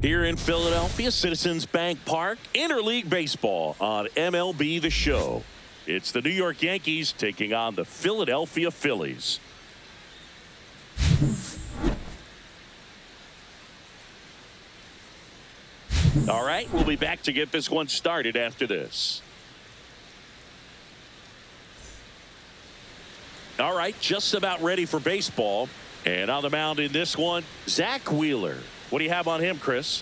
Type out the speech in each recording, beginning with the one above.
Here in Philadelphia, Citizens Bank Park, interleague baseball on MLB The Show. It's the New York Yankees taking on the Philadelphia Phillies. All right, we'll be back to get this one started after this. All right, just about ready for baseball. And on the mound in this one, Zach Wheeler. What do you have on him, Chris?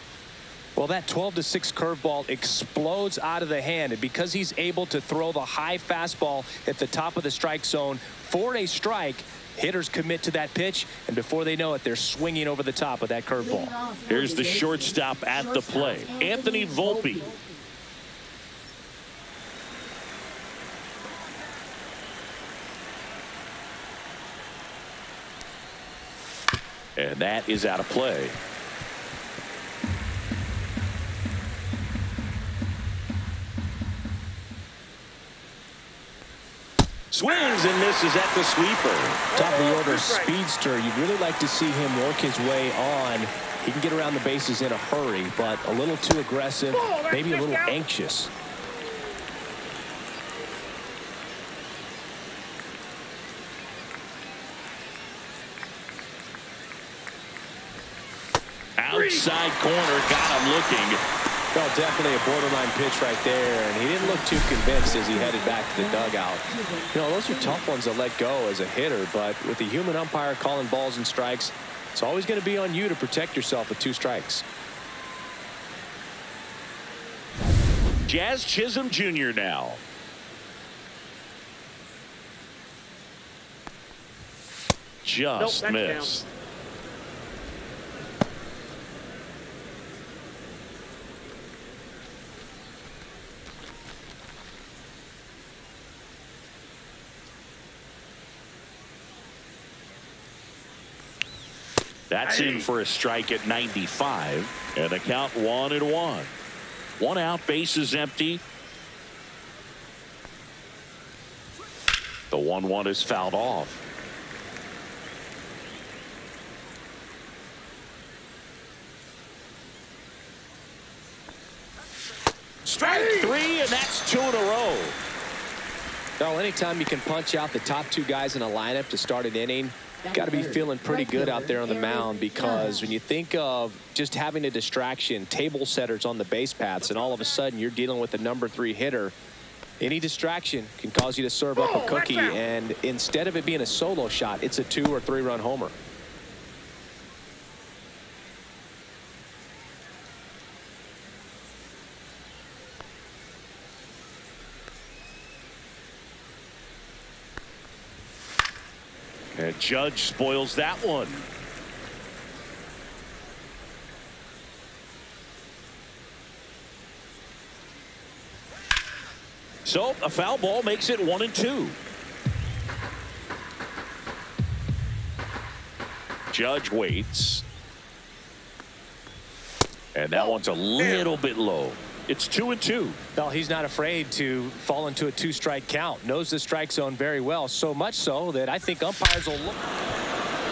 Well, that 12-6 curveball explodes out of the hand, and because he's able to throw the high fastball at the top of the strike zone for a strike, hitters commit to that pitch, and before they know it, they're swinging over the top of that curveball. Here's the shortstop at the play, Anthony Volpe. And that is out of play. Swings and misses at the sweeper. Top of the order speedster. You'd really like to see him work his way on. He can get around the bases in a hurry, but a little too aggressive, maybe a little anxious. Outside corner, got him looking. Well, definitely a borderline pitch right there, and he didn't look too convinced as he headed back to the dugout. You know, those are tough ones to let go as a hitter, but with the human umpire calling balls and strikes, it's always going to be on you to protect yourself with 2 strikes. Jazz Chisholm Jr. now. Just missed. That's in for a strike at 95, and the count 1-1. 1 out, bases empty. The 1-1 is fouled off. Strike 3, and that's 2 in a row. Well, anytime you can punch out the top 2 guys in a lineup to start an inning, got to be feeling pretty good out there on the mound, because when you think of just having a distraction, table setters on the base paths, and all of a sudden you're dealing with the number 3 hitter, any distraction can cause you to serve up a cookie, and instead of it being a solo shot, it's a 2 or 3 run homer. And Judge spoils that one. So a foul ball makes it 1-2. Judge waits. And that one's a little bit low. It's 2-2. Well, he's not afraid to fall into a 2-strike count. Knows the strike zone very well, so much so that I think umpires will look.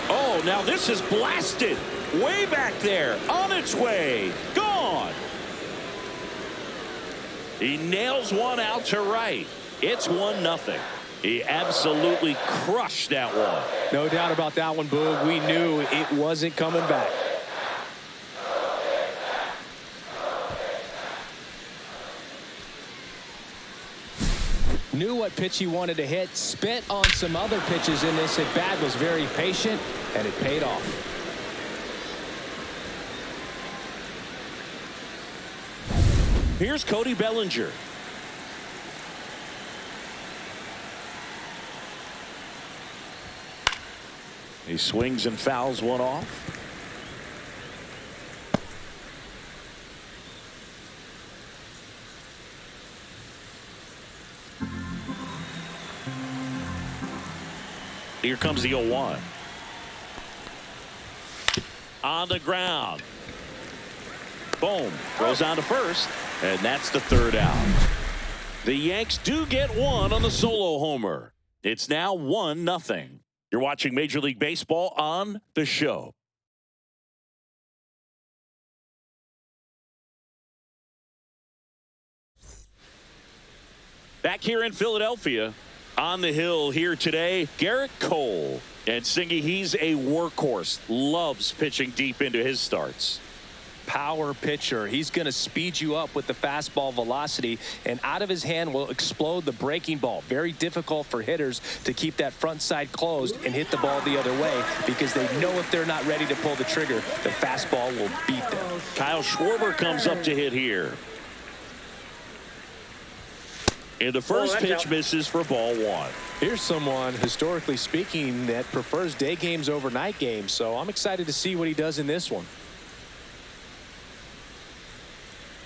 Oh, now this is blasted. Way back there. On its way. Gone. He nails one out to right. It's 1-0. He absolutely crushed that one. No doubt about that one, Boog. We knew it wasn't coming back. Knew what pitch he wanted to hit, spit on some other pitches in this at bat, was very patient, and it paid off. Here's Cody Bellinger. He swings and fouls one off. Here comes the 0-1. On the ground. Boom. Goes on to first. And that's the 3rd out. The Yanks do get one on the solo homer. It's now 1-0. You're watching Major League Baseball on The Show. Back here in Philadelphia, on the hill here today, Garrett Cole. And Singy, he's a workhorse, loves pitching deep into his starts. Power pitcher. He's going to speed you up with the fastball velocity, and out of his hand will explode the breaking ball. Very difficult for hitters to keep that front side closed and hit the ball the other way, because they know if they're not ready to pull the trigger, the fastball will beat them. Kyle Schwarber comes up to hit here. And the first pitch misses for ball one. Here's someone, historically speaking, that prefers day games over night games, so I'm excited to see what he does in this one.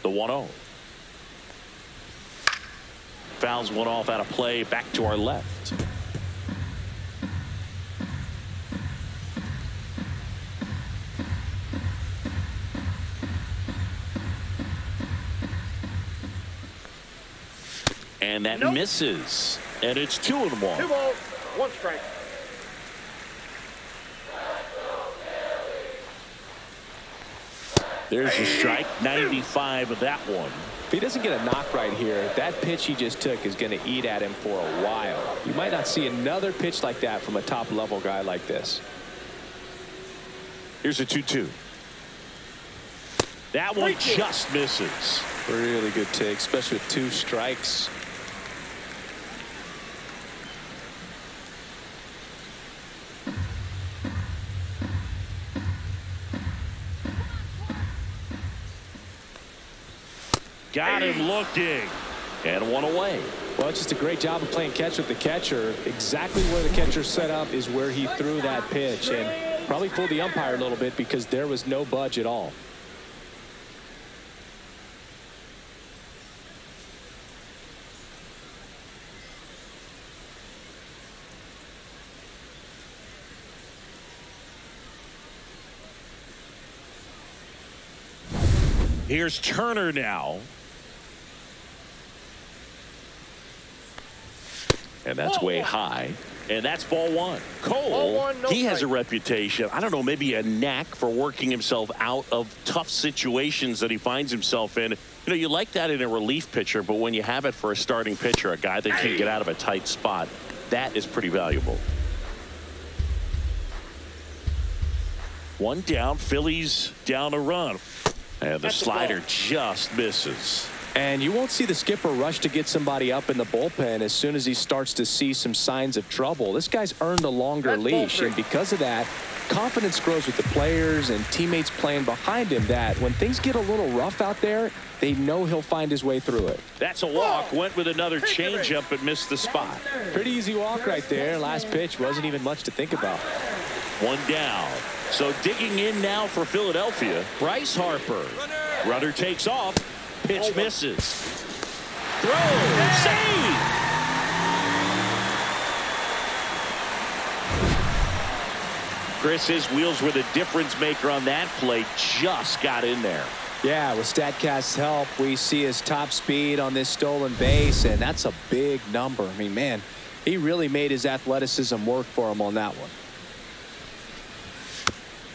The 1-0. Fouls one off out of play, back to our left. And that misses. And it's 2-1. 2 balls, 1 strike. There's a strike, 95 of that one. If he doesn't get a knock right here, that pitch he just took is going to eat at him for a while. You might not see another pitch like that from a top-level guy like this. Here's a 2-2. That one just misses. Really good take, especially with 2 strikes. Got him looking. And one away. Well, it's just a great job of playing catch with the catcher. Exactly where the catcher set up is where he threw that pitch. And probably fooled the umpire a little bit because there was no budge at all. Here's Turner now. And that's way high. And that's ball one. Cole, Ball one, no he has a strike. reputation, I don't know, maybe a knack for working himself out of tough situations that he finds himself in. You know, you like that in a relief pitcher, but when you have it for a starting pitcher, a guy that can get out of a tight spot, that is pretty valuable. One down, Phillies down a run. And the slider just misses. And you won't see the skipper rush to get somebody up in the bullpen as soon as he starts to see some signs of trouble. This guy's earned a longer leash, and because of that, confidence grows with the players and teammates playing behind him, that when things get a little rough out there, they know he'll find his way through it. That's a walk. Went with another changeup but missed the spot. Pretty easy walk right there. Last pitch wasn't even much to think about. One down. So digging in now for Philadelphia, Bryce Harper. Runner takes off. Pitch misses. Throw. Save. Chris, his wheels were the difference maker on that play. Just got in there. Yeah, with StatCast's help, we see his top speed on this stolen base, and that's a big number. I mean, man, he really made his athleticism work for him on that one.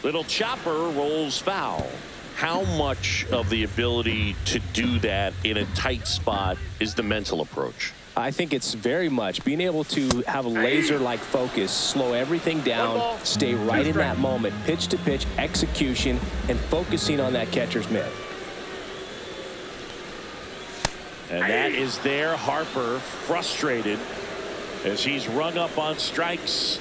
Little chopper rolls foul. How much of the ability to do that in a tight spot is the mental approach? I think it's very much being able to have a laser-like focus, slow everything down, stay right in that moment, pitch to pitch execution, and focusing on that catcher's mitt. And that is there. Harper frustrated as he's rung up on strikes,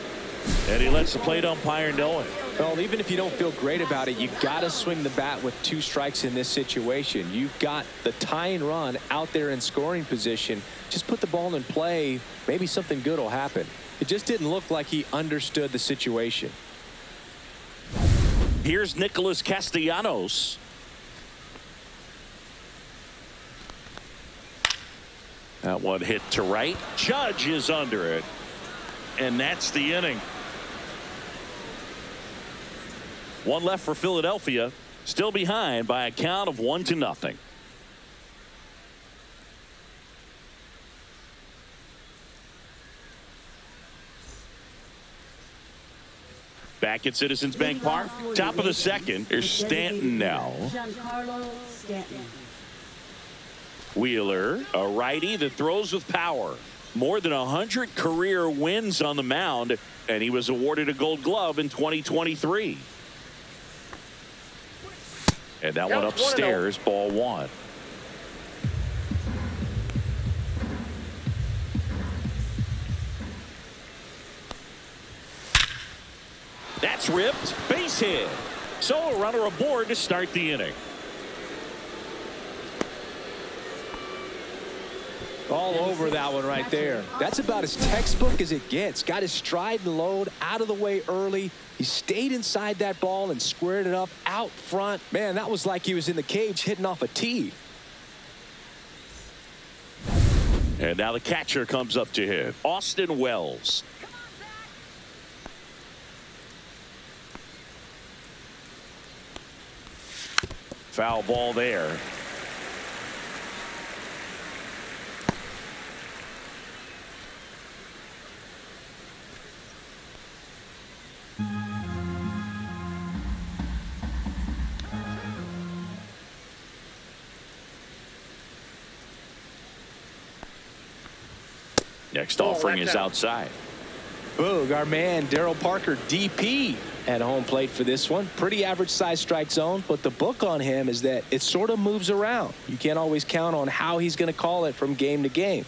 and he lets the plate umpire know it. Well, even if you don't feel great about it, you got to swing the bat with 2 strikes in this situation. You've got the tying run out there in scoring position. Just put the ball in play. Maybe something good will happen. It just didn't look like he understood the situation. Here's Nicholas Castellanos. That one hit to right. Judge is under it. And that's the inning. One left for Philadelphia, still behind by a count of 1-0. Back at Citizens Bank Park, top of the second. Here's Stanton now. Wheeler, a righty that throws with power. More than 100 career wins on the mound, and he was awarded a Gold Glove in 2023. And that one upstairs, ball one. That's ripped. Base hit. So a runner aboard to start the inning. All over that one right there. That's about as textbook as it gets. Got his stride and load out of the way early. He stayed inside that ball and squared it up out front. Man, that was like he was in the cage hitting off a tee. And now the catcher comes up to him, Austin Wells. Foul ball there. Next offering is outside. Boog, our man Daryl Parker, DP, at home plate for this one. Pretty average size strike zone, but the book on him is that it sort of moves around. You can't always count on how he's going to call it from game to game.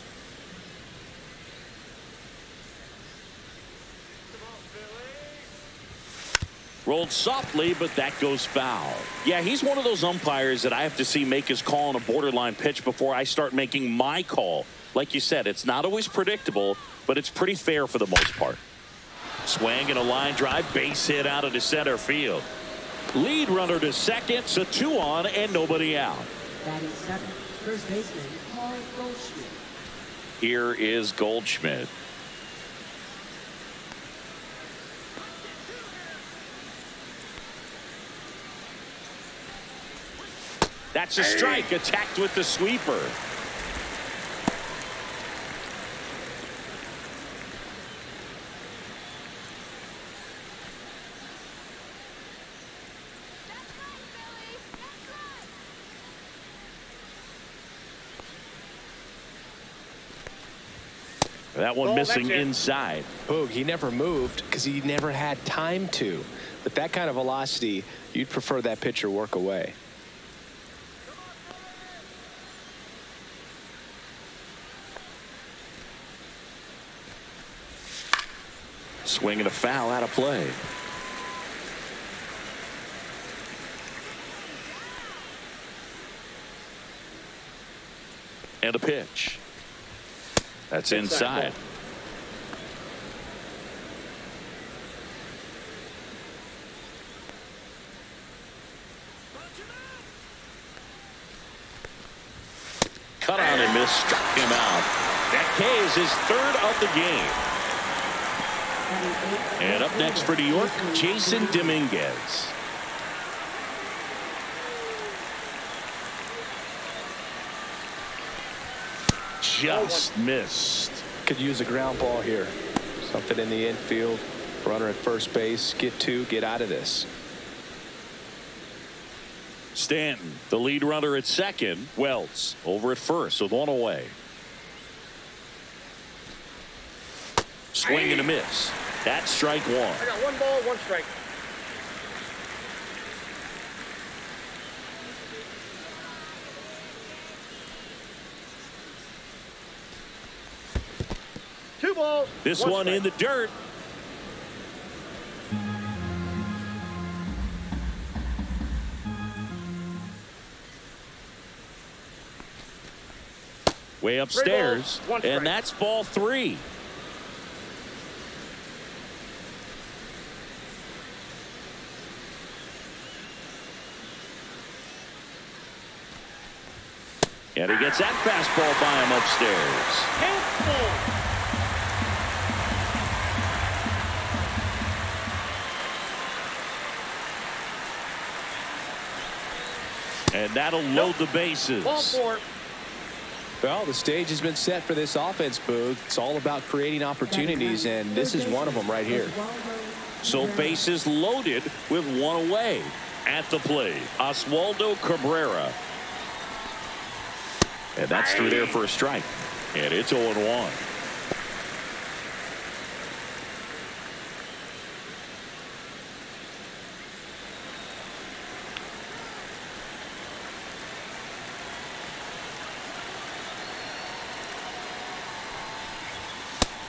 Rolled softly, but that goes foul. Yeah, he's one of those umpires that I have to see make his call on a borderline pitch before I start making my call. Like you said, it's not always predictable, but it's pretty fair for the most part. Swing and a line drive, base hit out of the center field. Lead runner to second, so 2 on and nobody out. Batting second, first baseman Paul Goldschmidt. Here is Goldschmidt. That's a strike, attacked with the sweeper. That one missing inside. Boog, he never moved because he never had time to. With that kind of velocity, you'd prefer that pitcher work away. Swing and a foul out of play. And a pitch. That's inside. Cut on and miss, struck him out. That K is his 3rd of the game. And up next for New York, Jason Dominguez. Just missed. Could use a ground ball here. Something in the infield. Runner at first base. Get 2. Get out of this. Stanton, the lead runner at second. Wells over at first with 1 away. Swing and a miss. That's strike 1. I got 1 ball, 1 strike. Two balls. This one in the dirt. Way upstairs, and that's ball 3. And he gets that fastball by him upstairs. And that'll load the bases. Ball 4. Well, the stage has been set for this offense, Boog. It's all about creating opportunities, and this is one of them right here. So bases loaded with 1 away. At the plate, Oswaldo Cabrera. And that's through there for a strike. And it's 0-1.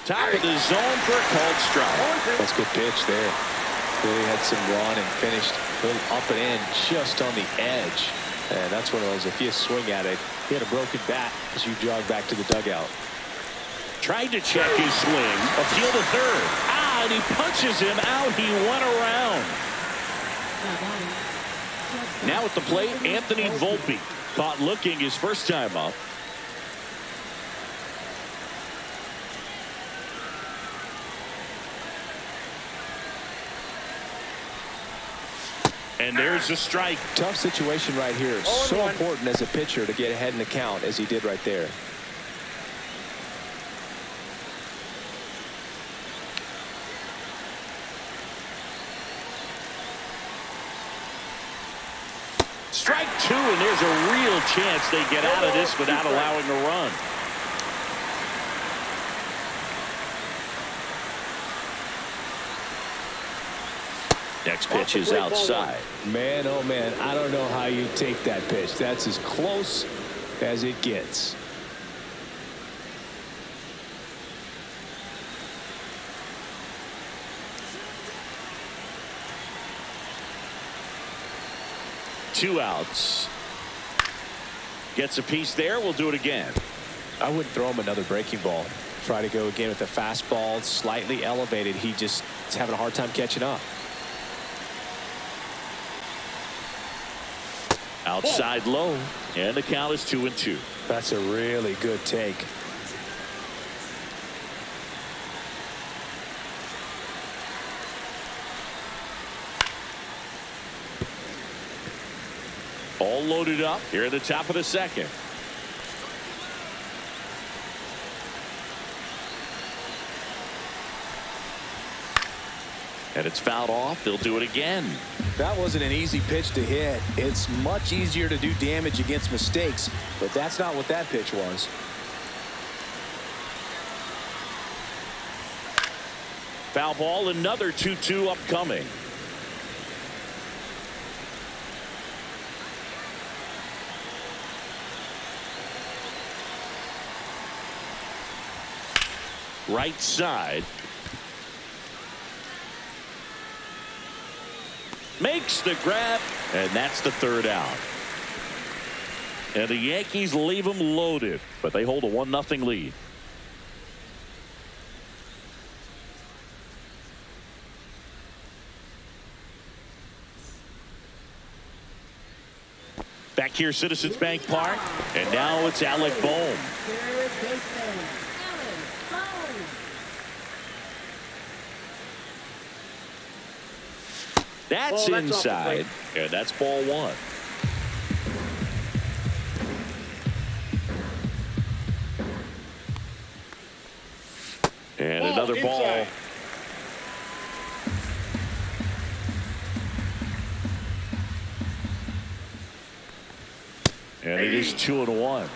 Top of the zone for a called strike. That's a good pitch there. Really had some run and finished a little up and in just on the edge. And that's one of those, if you swing at it, he had a broken bat as you jog back to the dugout. Tried to check his swing. Appeal to third. And he punches him out. He went around. Now at the plate, Anthony Volpe. Caught looking his first time up. And there's a strike. Tough situation right here. So important as a pitcher to get ahead in the count as he did right there. Strike two, and there's a real chance they get out of this without allowing a run. Next pitch is outside. Man, oh man, I don't know how you take that pitch. That's as close as it gets. Two outs. Gets a piece there. We'll do it again. I wouldn't throw him another breaking ball. Try to go again with the fastball slightly elevated. He just is having a hard time catching up. Outside low, and the count is 2-2. That's a really good take. All loaded up here at the top of the second. And it's fouled off. They'll do it again. That wasn't an easy pitch to hit. It's much easier to do damage against mistakes, but that's not what that pitch was. Foul ball, another 2-2 upcoming. Right side. Makes the grab, and that's the third out. And the Yankees leave them loaded, but they hold a 1-0 lead. Back here, Citizens Bank Park, and now it's Alec Bohm. That's inside, and that's ball one. And another ball. And it is 2-1.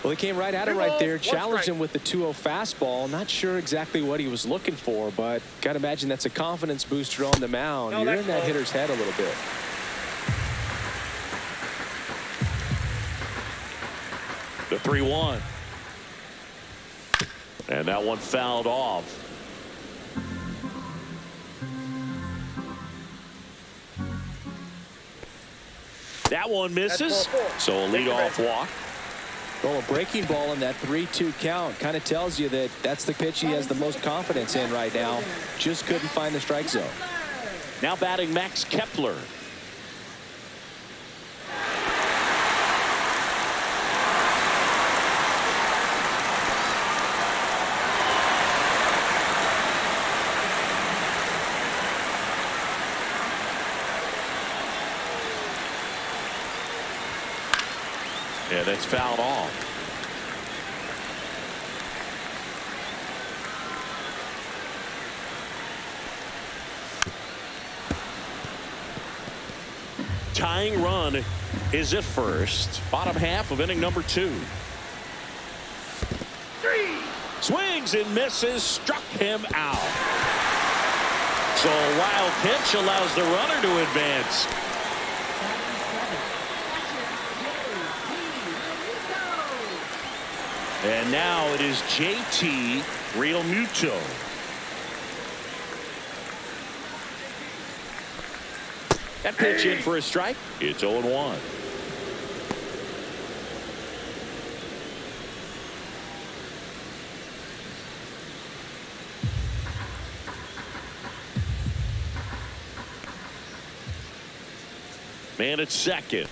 Well, he came right at it right there, challenged him with the 2-0 fastball. Not sure exactly what he was looking for, but got to imagine that's a confidence booster on the mound. You're in that hitter's head a little bit. The 3-1. And that one fouled off. That one misses. So a leadoff walk. Well, a breaking ball in that 3-2 count kind of tells you that that's the pitch he has the most confidence in right now. Just couldn't find the strike zone. Now batting Max Kepler. Yeah, that's fouled off. Tying run is at first. Bottom half of inning number 2. 3. Swings and misses, struck him out. So a wild pitch allows the runner to advance. And now it is JT Realmuto. That pitch in for a strike. It's 0-1. Man at second.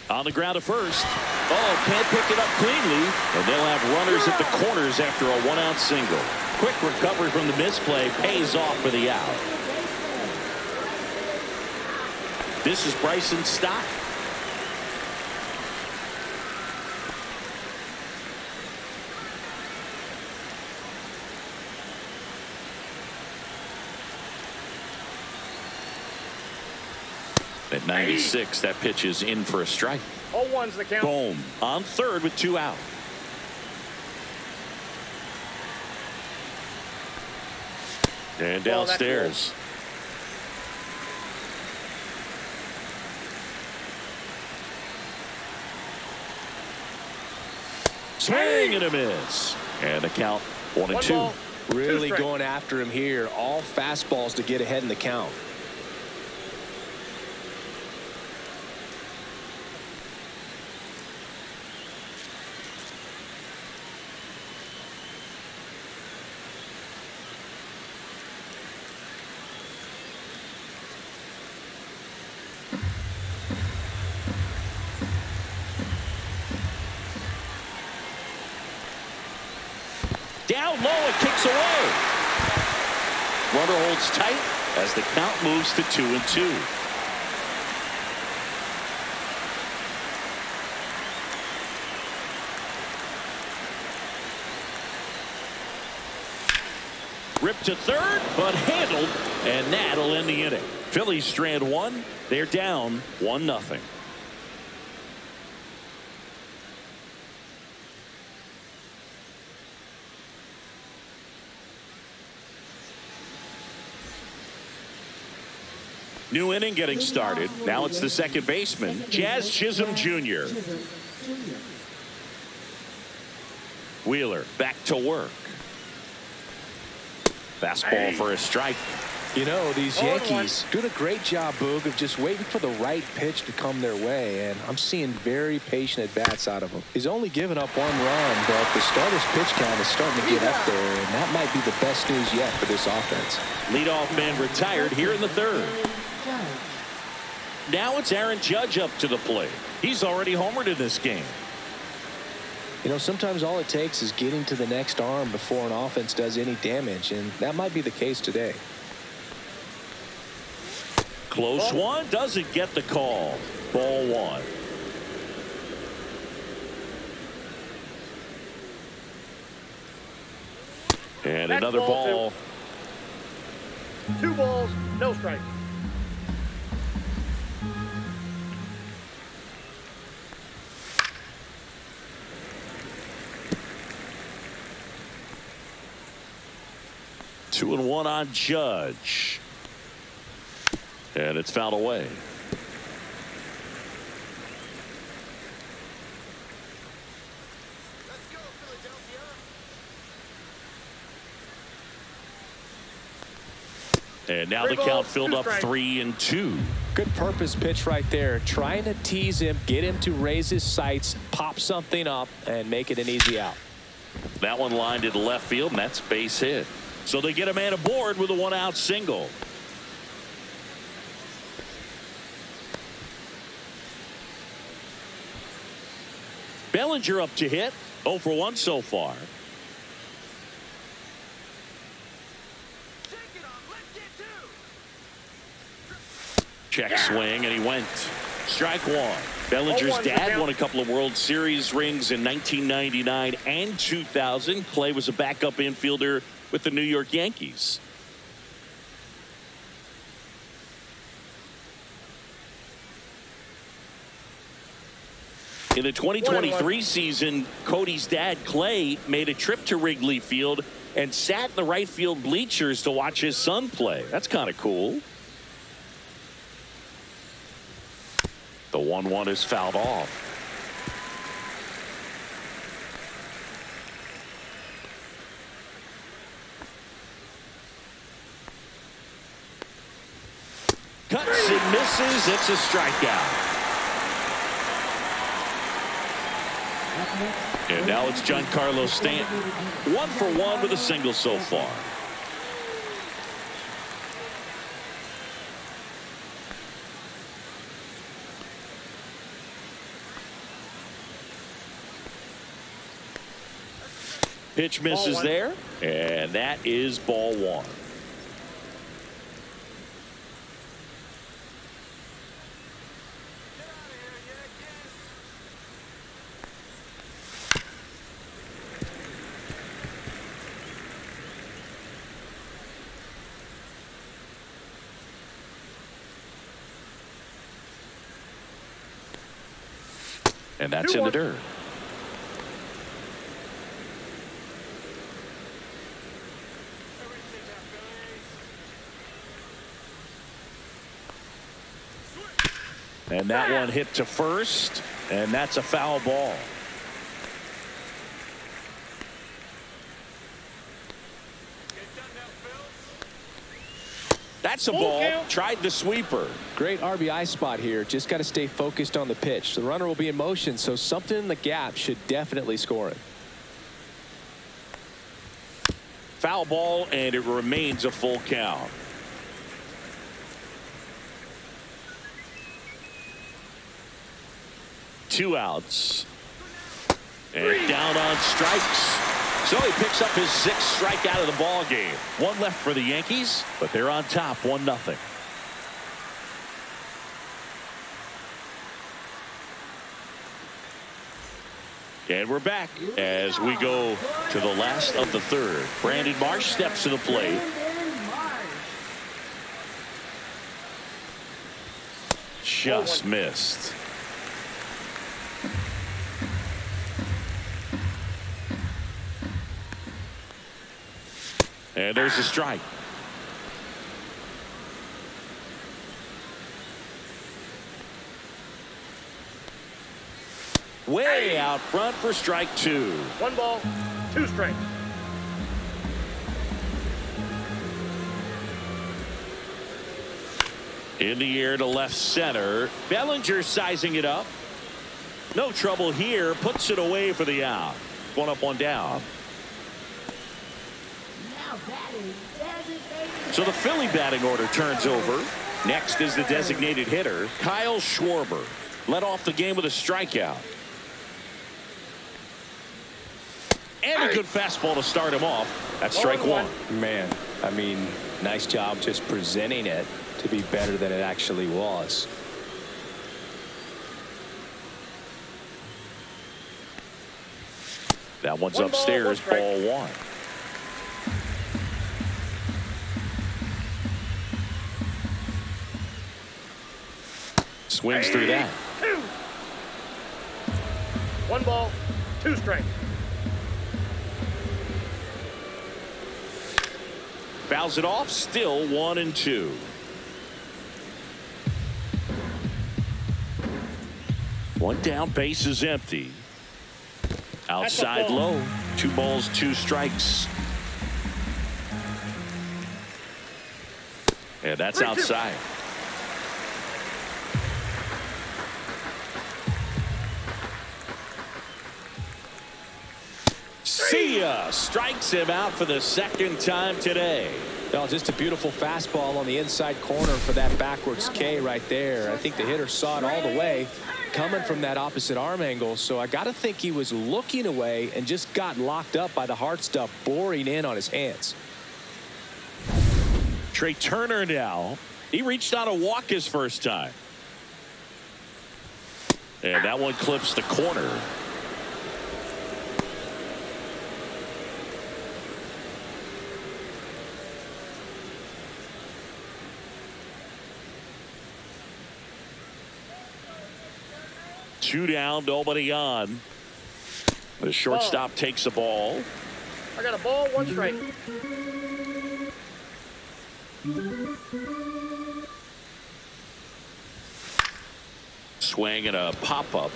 On the ground at first. Oh, can't pick it up cleanly. And they'll have runners at the corners after a 1-out single. Quick recovery from the misplay pays off for the out. This is Bryson's stop. At 96, that pitch is in for a strike. 0-1's the count. Boom. On third with 2 out. And downstairs. Swing and a miss. And the count 1-2. Really going after him here. All fastballs to get ahead in the count. Down low, it kicks away. Runner holds tight as the count moves to 2-2. Ripped to third, but handled, and that'll end the inning. Phillies strand 1. They're down 1-0. New inning getting started. Now it's the second baseman, Jazz Chisholm Jr. Wheeler back to work. Fastball for a strike. You know, these Yankees doing a great job, Boog, of just waiting for the right pitch to come their way, and I'm seeing very patient at-bats out of him. He's only given up 1 run, but the starter's pitch count is starting to get up there, and that might be the best news yet for this offense. Leadoff man retired here in the third. Now it's Aaron Judge up to the plate. He's already homered in this game. You know, sometimes all it takes is getting to the next arm before an offense does any damage, and that might be the case today. Close one, doesn't get the call. Ball 1. And Next another ball. 2 balls, no strike. Two and 1 on Judge. And it's fouled away. And now the count filled up 3-2. Good purpose pitch right there. Trying to tease him, get him to raise his sights, pop something up, and make it an easy out. That one lined into left field, and that's base hit. So they get a man aboard with a 1-out single. Bellinger up to hit. 0 for 1 so far. Check swing, and he went. Strike 1. Bellinger's dad won a couple of World Series rings in 1999 and 2000. Clay was a backup infielder with the New York Yankees. In the 2023 season, Cody's dad, Clay, made a trip to Wrigley Field and sat in the right field bleachers to watch his son play. That's kind of cool. The 1-1 is fouled off. Cuts and misses. It's a strikeout. And now it's Giancarlo Stanton. 1 for 1 with a single so far. Pitch misses there, and that is ball 1. And that's in the dirt. And that one hit to first, and that's a foul ball. That's a ball. Tried the sweeper. Great RBI spot here. Just got to stay focused on the pitch. The runner will be in motion, so something in the gap should definitely score it. Foul ball, and it remains a full count. Two outs. And down on strikes. So he picks up his 6th strikeout of the ball game. 1 left for the Yankees, but they're on top 1-0. And we're back as we go to the last of the 3rd. Brandon Marsh steps to the plate. Just missed. And there's a strike. Way out front for strike 2. 1 ball, 2 strikes. In the air to left center. Bellinger sizing it up. No trouble here. Puts it away for the out. 1 up, 1 down. So the Philly batting order turns over. Next is the designated hitter, Kyle Schwarber. Led off the game with a strikeout. And a good fastball to start him off. That's strike 1. Man, I mean, nice job just presenting it to be better than it actually was. That one's upstairs, ball 1. Swings through that. 1 ball, 2 strikes. Fouls it off, still 1-2. One down, base is empty. Outside low, 2 balls, 2 strikes. And that's outside. See ya. Strikes him out for the 2nd time today. Well, just a beautiful fastball on the inside corner for that backwards K right there. I think the hitter saw it all the way coming from that opposite arm angle. So I got to think he was looking away and just got locked up by the hard stuff boring in on his hands. Trey Turner now. He reached out a walk his first time. And that one clips the corner. 2 down, nobody on. The shortstop takes the ball. I got a ball, 1 strike. Swing and a pop-up.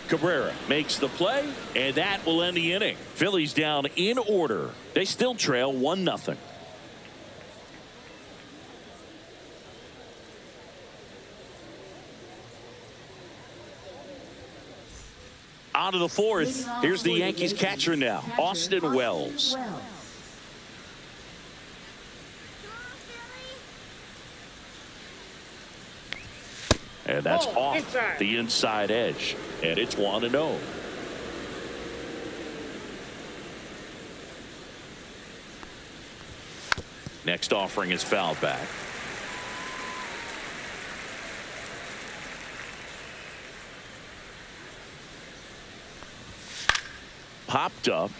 Cabrera makes the play, and that will end the inning. Phillies down in order. They still trail 1-0. On to the 4th. Here's the Yankees catcher now, Austin Wells. And that's off the inside edge. And it's 1-0. Next offering is fouled back. Popped up.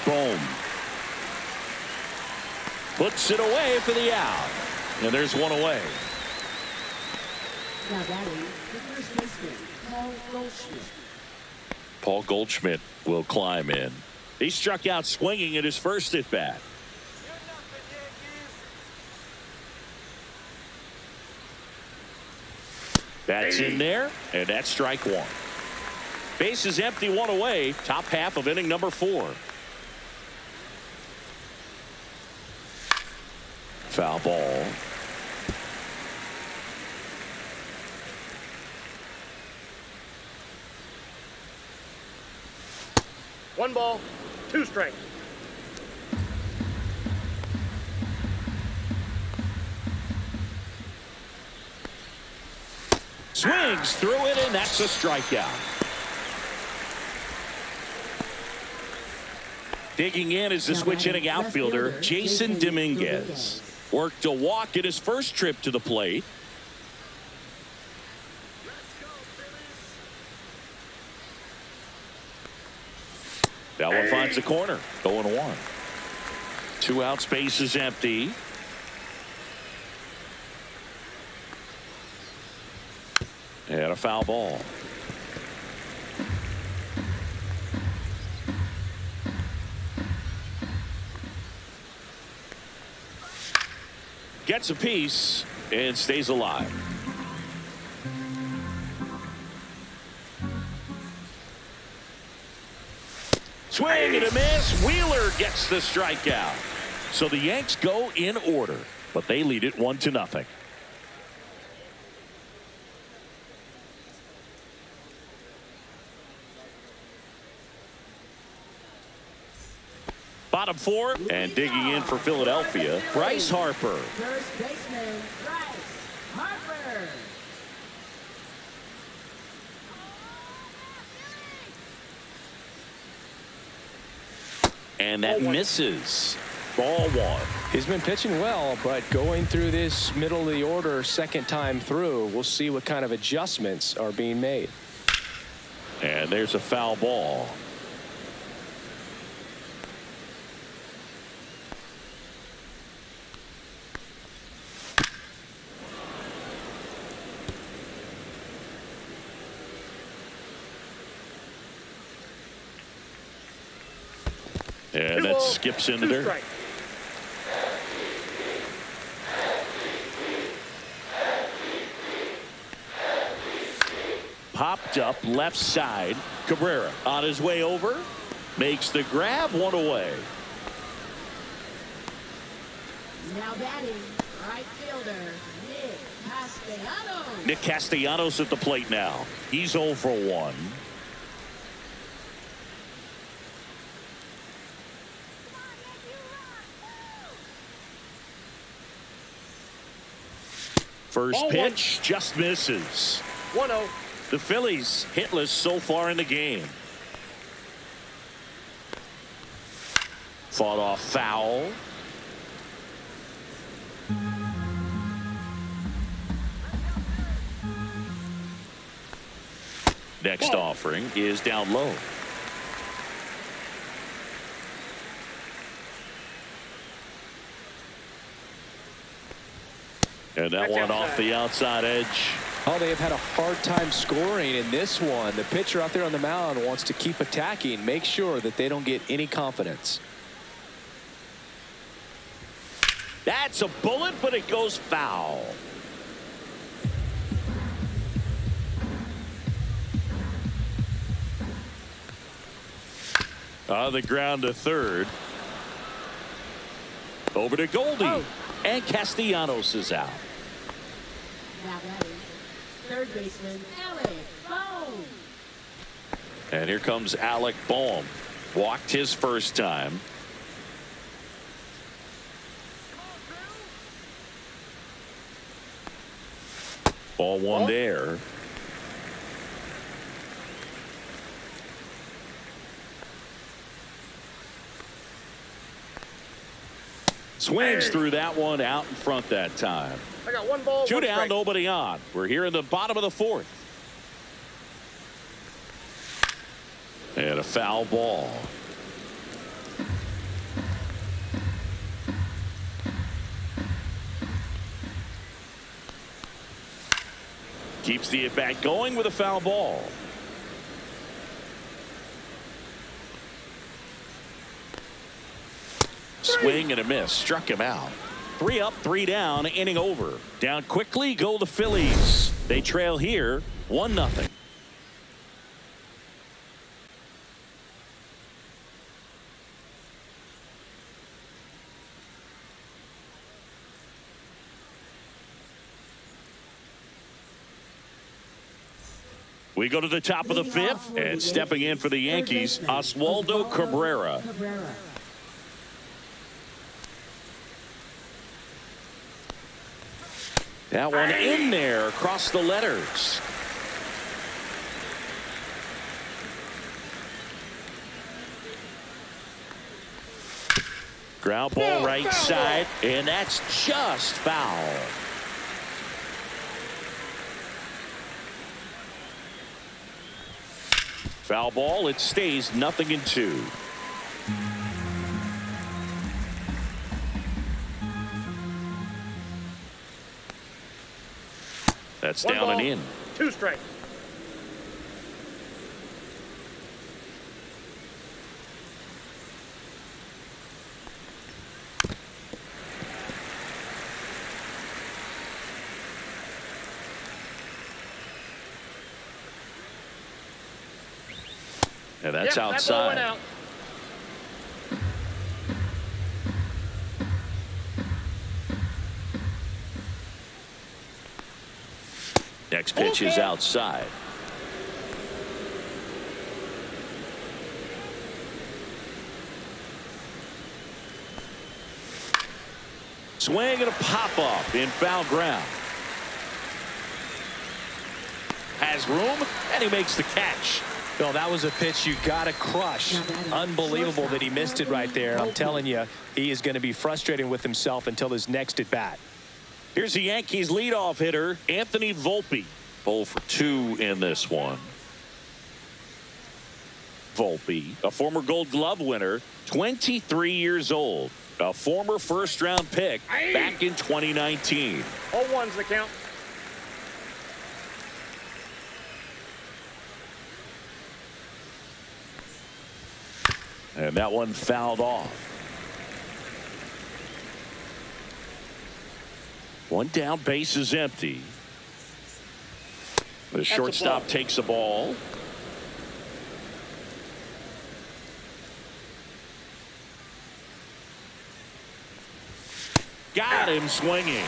Boom. Puts it away for the out. And there's one away. Now batting, the first baseman, Paul Goldschmidt. Paul Goldschmidt will climb in. He struck out swinging at his first at bat. That's in there, and that's strike 1. Base is empty, 1 away. Top half of inning number 4. Foul ball. One ball, 2 strikes. Swings through it, and that's a strikeout. Digging in is the switch hitting outfielder, Jason Dominguez. Worked a walk at his first trip to the plate. That one finds the corner. 0-1. 2 out, space is empty. And a foul ball. Gets a piece and stays alive. Swing and a miss. Wheeler gets the strikeout. So the Yanks go in order, but they lead it 1-0. Bottom 4, and digging in for Philadelphia, Bryce Harper. First baseman, Bryce Harper. And that misses. Ball 1. He's been pitching well, but going through this middle of the order second time through, we'll see what kind of adjustments are being made. And there's a foul ball. And that skips into there. Strike. Popped up left side. Cabrera on his way over. Makes the grab, 1 away. Now batting, right fielder, Nick Castellanos. Nick Castellanos at the plate now. He's 0 for 1. First pitch just misses. 1-0. The Phillies hitless so far in the game. Fought off foul. Next offering is down low. And that That's one off outside. the outside edge. Oh, they have had a hard time scoring in this one. The pitcher out there on the mound wants to keep attacking, make sure that they don't get any confidence. That's a bullet, but it goes foul. On the ground to third. Over to Goldie. Oh. And Castellanos is out. Now that is third baseman, Alec Bohm. And here comes Alec Bohm. Walked his first time. Ball one there. Swings through that one out in front that time. I got one ball, Two one down, strike. nobody on. We're here in the bottom of the fourth. And a foul ball. Keeps the at-bat going with a foul ball. Swing and a miss. Struck him out. 3 up, 3 down, inning over. Down quickly go the Phillies. They trail here 1-0. We go to the top of the fifth, and stepping in for the Yankees, Oswaldo Cabrera. That one in there across the letters. Ground ball right side, and that's just foul. Foul ball, it stays 0-2. That's One down ball, and in. 2 strikes. And that's That ball outside. went out. Next pitch is outside. Swing and a pop up in foul ground. Has room, and he makes the catch. Well, that was a pitch you got to crush. Unbelievable that he missed it right there. I'm telling you, he is going to be frustrated with himself until his next at bat. Here's the Yankees leadoff hitter, Anthony Volpe. 0 for 2 in this one. Volpe, a former Gold Glove winner, 23 years old, a former first-round pick back in 2019. All ones the count. And that one fouled off. One down, base is empty. The shortstop takes a ball. Got him swinging.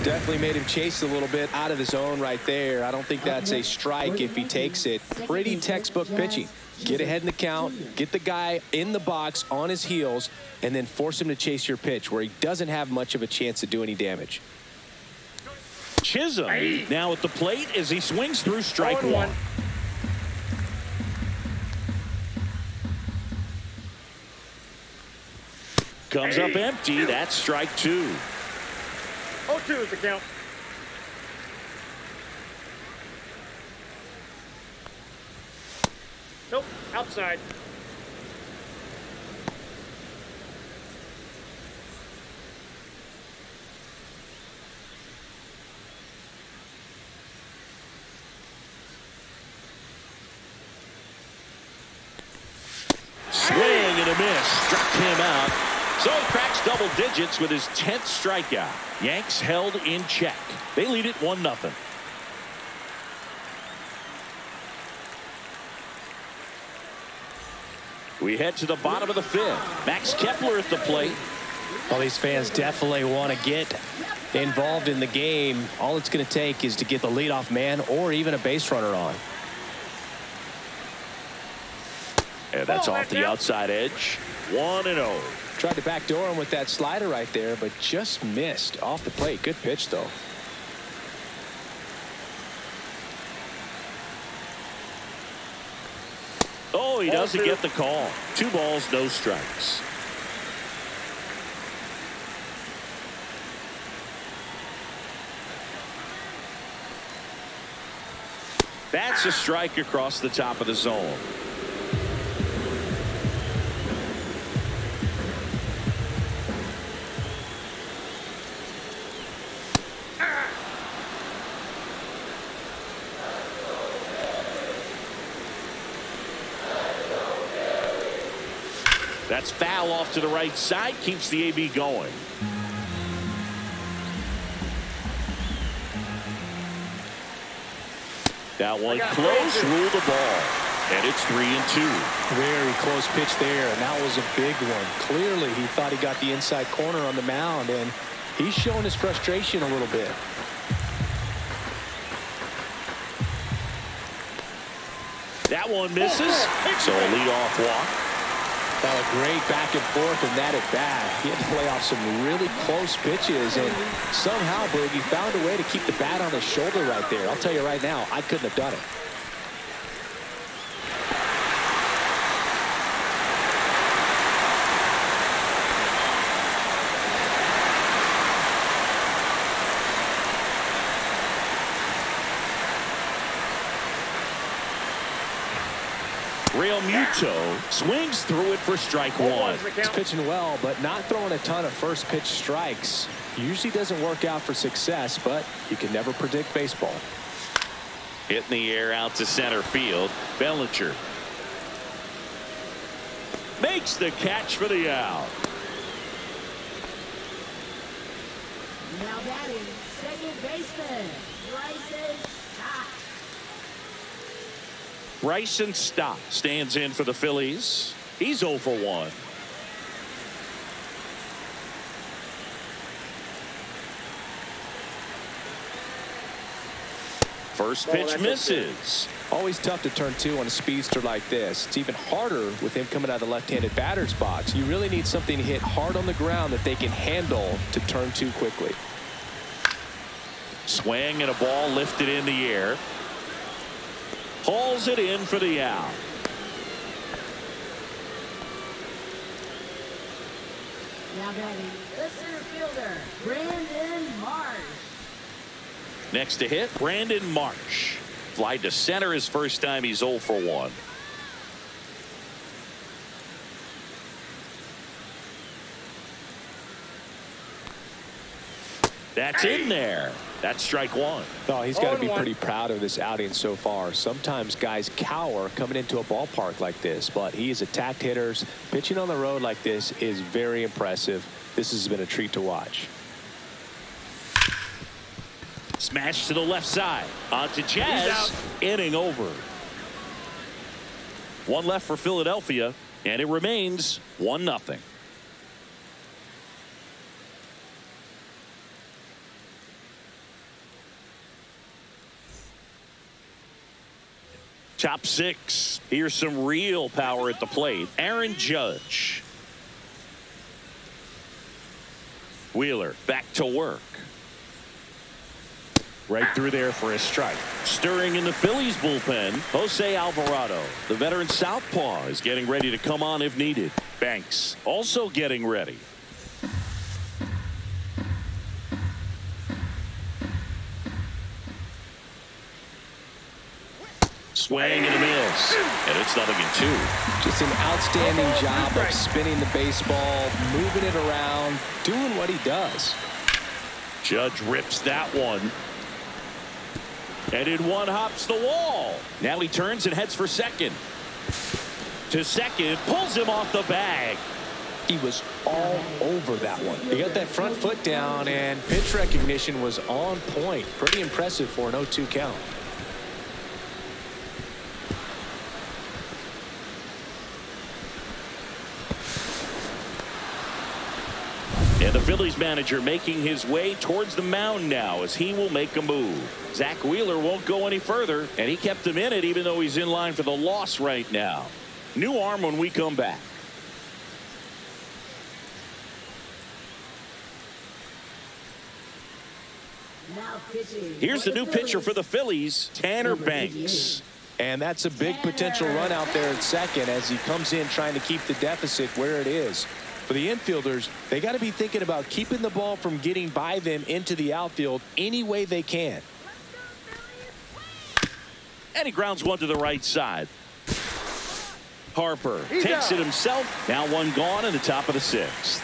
Definitely made him chase a little bit out of the zone right there. I don't think that's a strike if he takes it. Pretty textbook pitching. Get ahead in the count, get the guy in the box on his heels, and then force him to chase your pitch where he doesn't have much of a chance to do any damage. Chisholm now at the plate as he swings through strike 1. Comes up empty. That's strike 2. 0-2 is the count. Nope, outside. a miss. Struck him out. So he cracks double digits with his 10th strikeout. Yanks held in check. They lead it 1-0. We head to the bottom of the 5th. Max Kepler at the plate. Well, these fans definitely want to get involved in the game. All it's going to take is to get the leadoff man or even a base runner on. And that's off the outside edge. 1-0. Tried to backdoor him with that slider right there, but just missed off the plate. Good pitch, though. Oh, he doesn't get the call. 2 balls, no strikes. That's a strike across the top of the zone. That's foul off to the right side, keeps the AB going. That one close, ruled the ball. And it's 3-2. Very close pitch there, and that was a big one. Clearly, he thought he got the inside corner on the mound, and he's showing his frustration a little bit. That one misses, so a leadoff walk. Well, a great back and forth in that at bat. He had to play off some really close pitches, and somehow, Boogie found a way to keep the bat on his shoulder right there. I'll tell you right now, I couldn't have done it. Real Muto swings through it for strike 1. He's pitching well, but not throwing a ton of first pitch strikes. Usually doesn't work out for success, but you can never predict baseball. Hit in the air out to center field. Bellinger makes the catch for the out. Now batting, second baseman, Bryson Stott stands in for the Phillies. He's 0 for 1. First pitch misses. Always tough to turn 2 on a speedster like this. It's even harder with him coming out of the left-handed batter's box. You really need something to hit hard on the ground that they can handle to turn 2 quickly. Swing and a ball lifted in the air. Hauls it in for the out. Now batting, the center fielder, Brandon Marsh. Next to hit, Brandon Marsh. Fly to center his first time. He's 0 for 1. That's in there. That's strike 1. Oh, he's got to be pretty proud of this outing so far. Sometimes guys cower coming into a ballpark like this, but he's attacked hitters. Pitching on the road like this is very impressive. This has been a treat to watch. Smash to the left side. On to Jazz. Inning over. 1 left for Philadelphia, and it remains 1-0. Top 6. Here's some real power at the plate. Aaron Judge. Wheeler back to work. Right through there for a strike. Stirring in the Phillies bullpen, Jose Alvarado. The veteran southpaw is getting ready to come on if needed. Banks also getting ready. Swing and a miss, and it's 0-2. Just an outstanding job of spinning the baseball, moving it around, doing what he does. Judge rips that one. And in one hops the wall. Now he turns and heads for second. to second, pulls him off the bag. He was all over that one. He got that front foot down, and pitch recognition was on point. Pretty impressive for an 0-2 count. And the Phillies manager making his way towards the mound now as he will make a move. Zach Wheeler won't go any further, and he kept him in it even though he's in line for the loss right now. New arm when we come back. Here's the new pitcher for the Phillies, Tanner Banks. And that's a big potential run out there at second as he comes in trying to keep the deficit where it is. For the infielders, they got to be thinking about keeping the ball from getting by them into the outfield any way they can. And he grounds one to the right side. Harper takes it himself. Now one gone in the top of the sixth.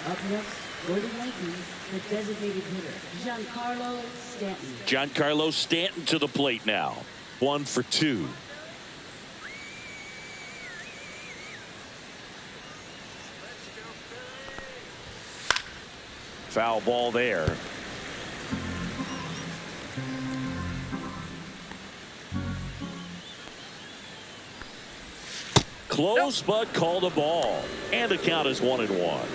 Up next for the Yankees, the designated hitter, Giancarlo Stanton. Giancarlo Stanton to the plate now. 1 for 2. Foul ball there. Close, but called a ball. And the count is 1-1.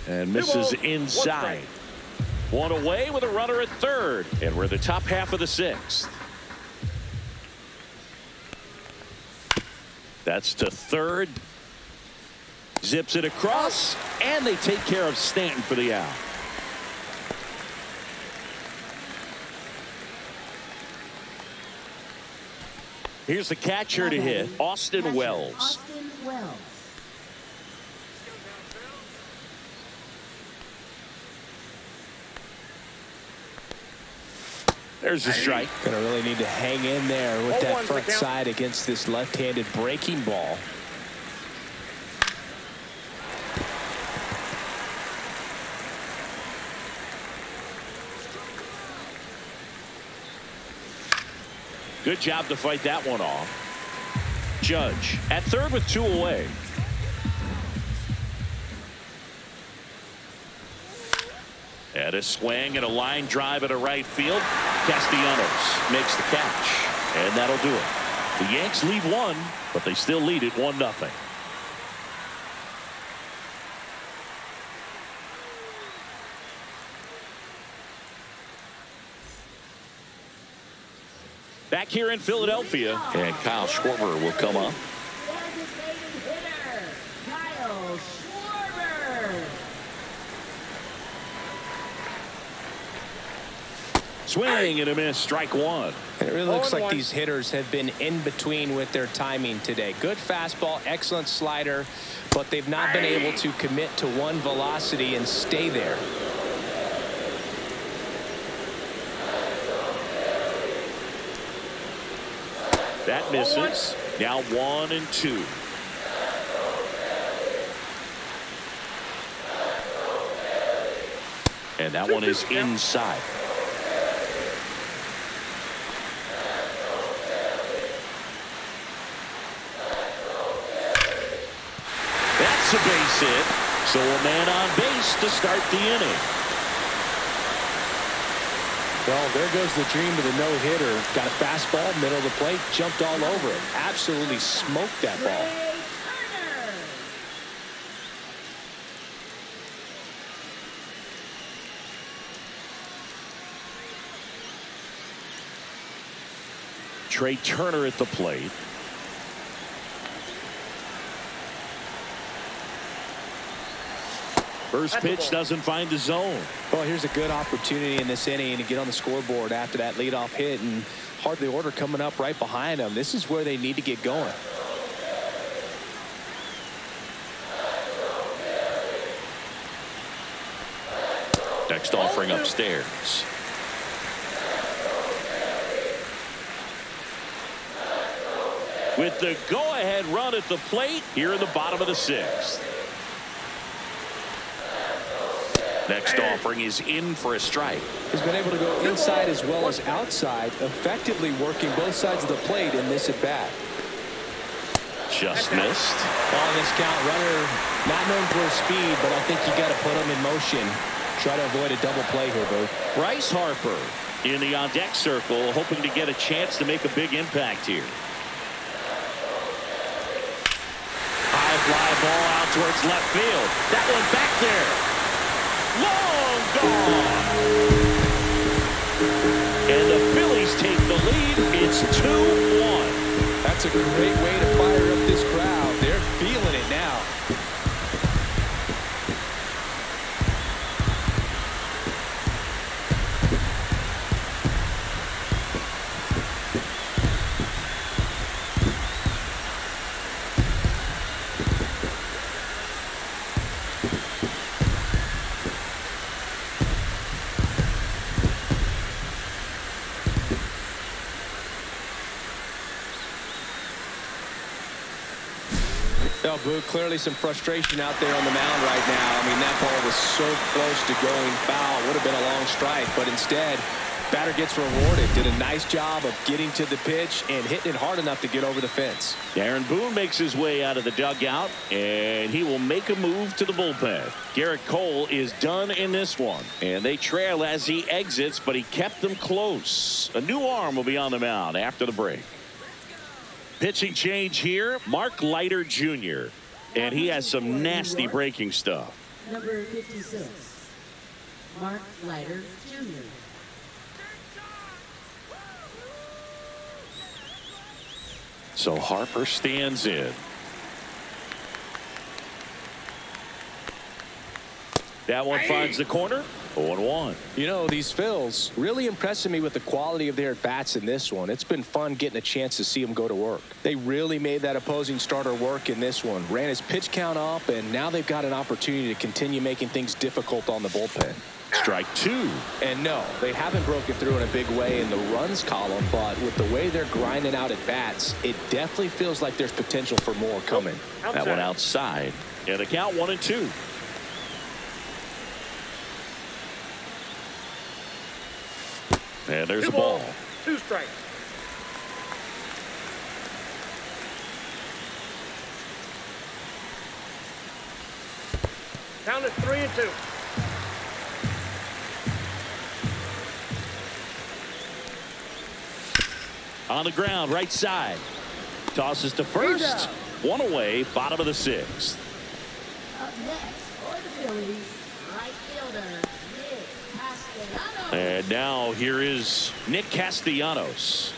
And misses inside. One away with a runner at third. And we're the top half of the sixth. That's to third. Zips it across. And they take care of Stanton for the out. Here's the catcher to hit, Austin Wells. There's a strike. Gonna really need to hang in there with that front side against this left-handed breaking ball. Good job to fight that one off. Judge at third with 2 away. And a swing and a line drive at a right field. Castellanos makes the catch. And that'll do it. The Yanks lead 1, but they still lead it 1-0. Back here in Philadelphia, and Kyle Schwarber will come up. Kyle Schwarber. Swing and a miss, strike one. It really looks like these hitters have been in between with their timing today. Good fastball, excellent slider, but they've not been able to commit to one velocity and stay there. That misses. Now 1 and 2. And that one is inside. That's a base hit. So a man on base to start the inning. Well, there goes the dream of the no-hitter. Got a fastball, middle of the plate, jumped all over it. Absolutely smoked that ball. Trey Turner at the plate. First pitch doesn't find the zone. Well, here's a good opportunity in this inning to get on the scoreboard after that leadoff hit, and hardly order coming up right behind them. This is where they need to get going. Next offering upstairs. With the go-ahead run at the plate here in the bottom of the sixth. Next offering is in for a strike. He's been able to go inside as well as outside, effectively working both sides of the plate in this at bat. Just missed. On this count, runner not known for his speed, but I think you got to put him in motion. Try to avoid a double play here, Boo. Bryce Harper in the on-deck circle, hoping to get a chance to make a big impact here. High fly ball out towards left field. That one back there. Long gone. And the Phillies take the lead. It's 2-1. That's a great way to fire up this crowd. They're feeling it now. Oh, Boo, clearly some frustration out there on the mound right now. I mean, that ball was so close to going foul. Would have been a long strike, but instead, batter gets rewarded. Did a nice job of getting to the pitch and hitting it hard enough to get over the fence. Aaron Boone makes his way out of the dugout, and he will make a move to the bullpen. Garrett Cole is done in this one, and they trail as he exits, but he kept them close. A new arm will be on the mound after the break. Pitching change here, Mark Leiter Jr., and he has some nasty breaking stuff. Number 56, Mark Leiter Jr. So Harper stands in. That one finds the corner. 0-1. You know, these Phils really impressing me with the quality of their at-bats in this one. It's been fun getting a chance to see them go to work. They really made that opposing starter work in this one. Ran his pitch count up, and now they've got an opportunity to continue making things difficult on the bullpen. Strike two. And no, they haven't broken through in a big way in the runs column, but with the way they're grinding out at bats, it definitely feels like there's potential for more coming. That one outside. And the count 1-2. And there's the ball. 2 strikes. Count it 3-2. On the ground, right side. Tosses to first. One away, bottom of the 6th. Up next for the Phillies, right fielder, Nick Castellanos. And now here is Nick Castellanos.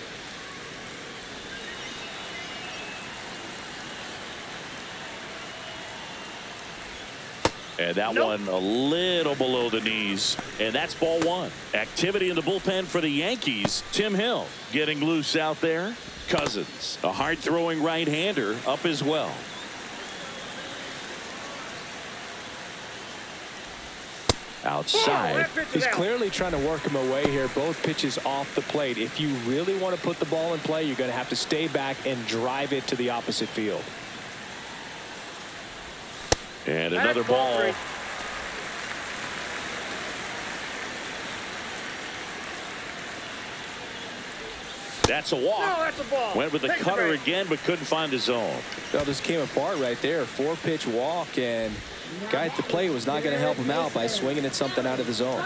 And that one a little below the knees. And that's ball 1. Activity in the bullpen for the Yankees. Tim Hill getting loose out there. Cousins, a hard-throwing right-hander, up as well. Outside. He's clearly trying to work him away here. Both pitches off the plate. If you really want to put the ball in play, you're going to have to stay back and drive it to the opposite field. And another ball. That's a walk. No, that's a ball. Went with the cutter again, but couldn't find his zone. Well, this came apart right there. 4-pitch walk, and guy at the plate was not going to help him out by swinging at something out of the zone.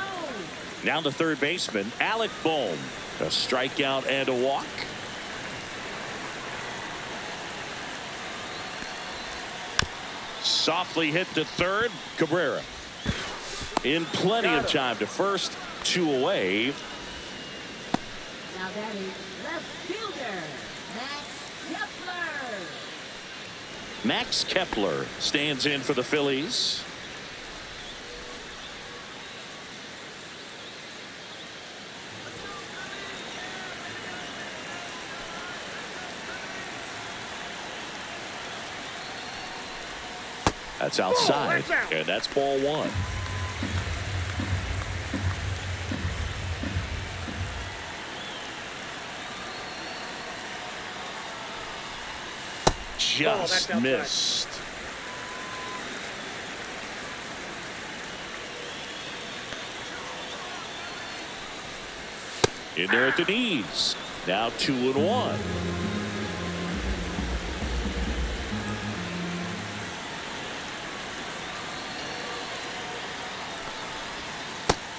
Now the third baseman, Alec Bohm. A strikeout and a walk. Softly hit to third. Cabrera in plenty of time to first. 2 away. Now that is left fielder, Max Kepler. Max Kepler stands in for the Phillies. That's outside, and that's ball 1. Just missed. In there at the knees. Now 2-1.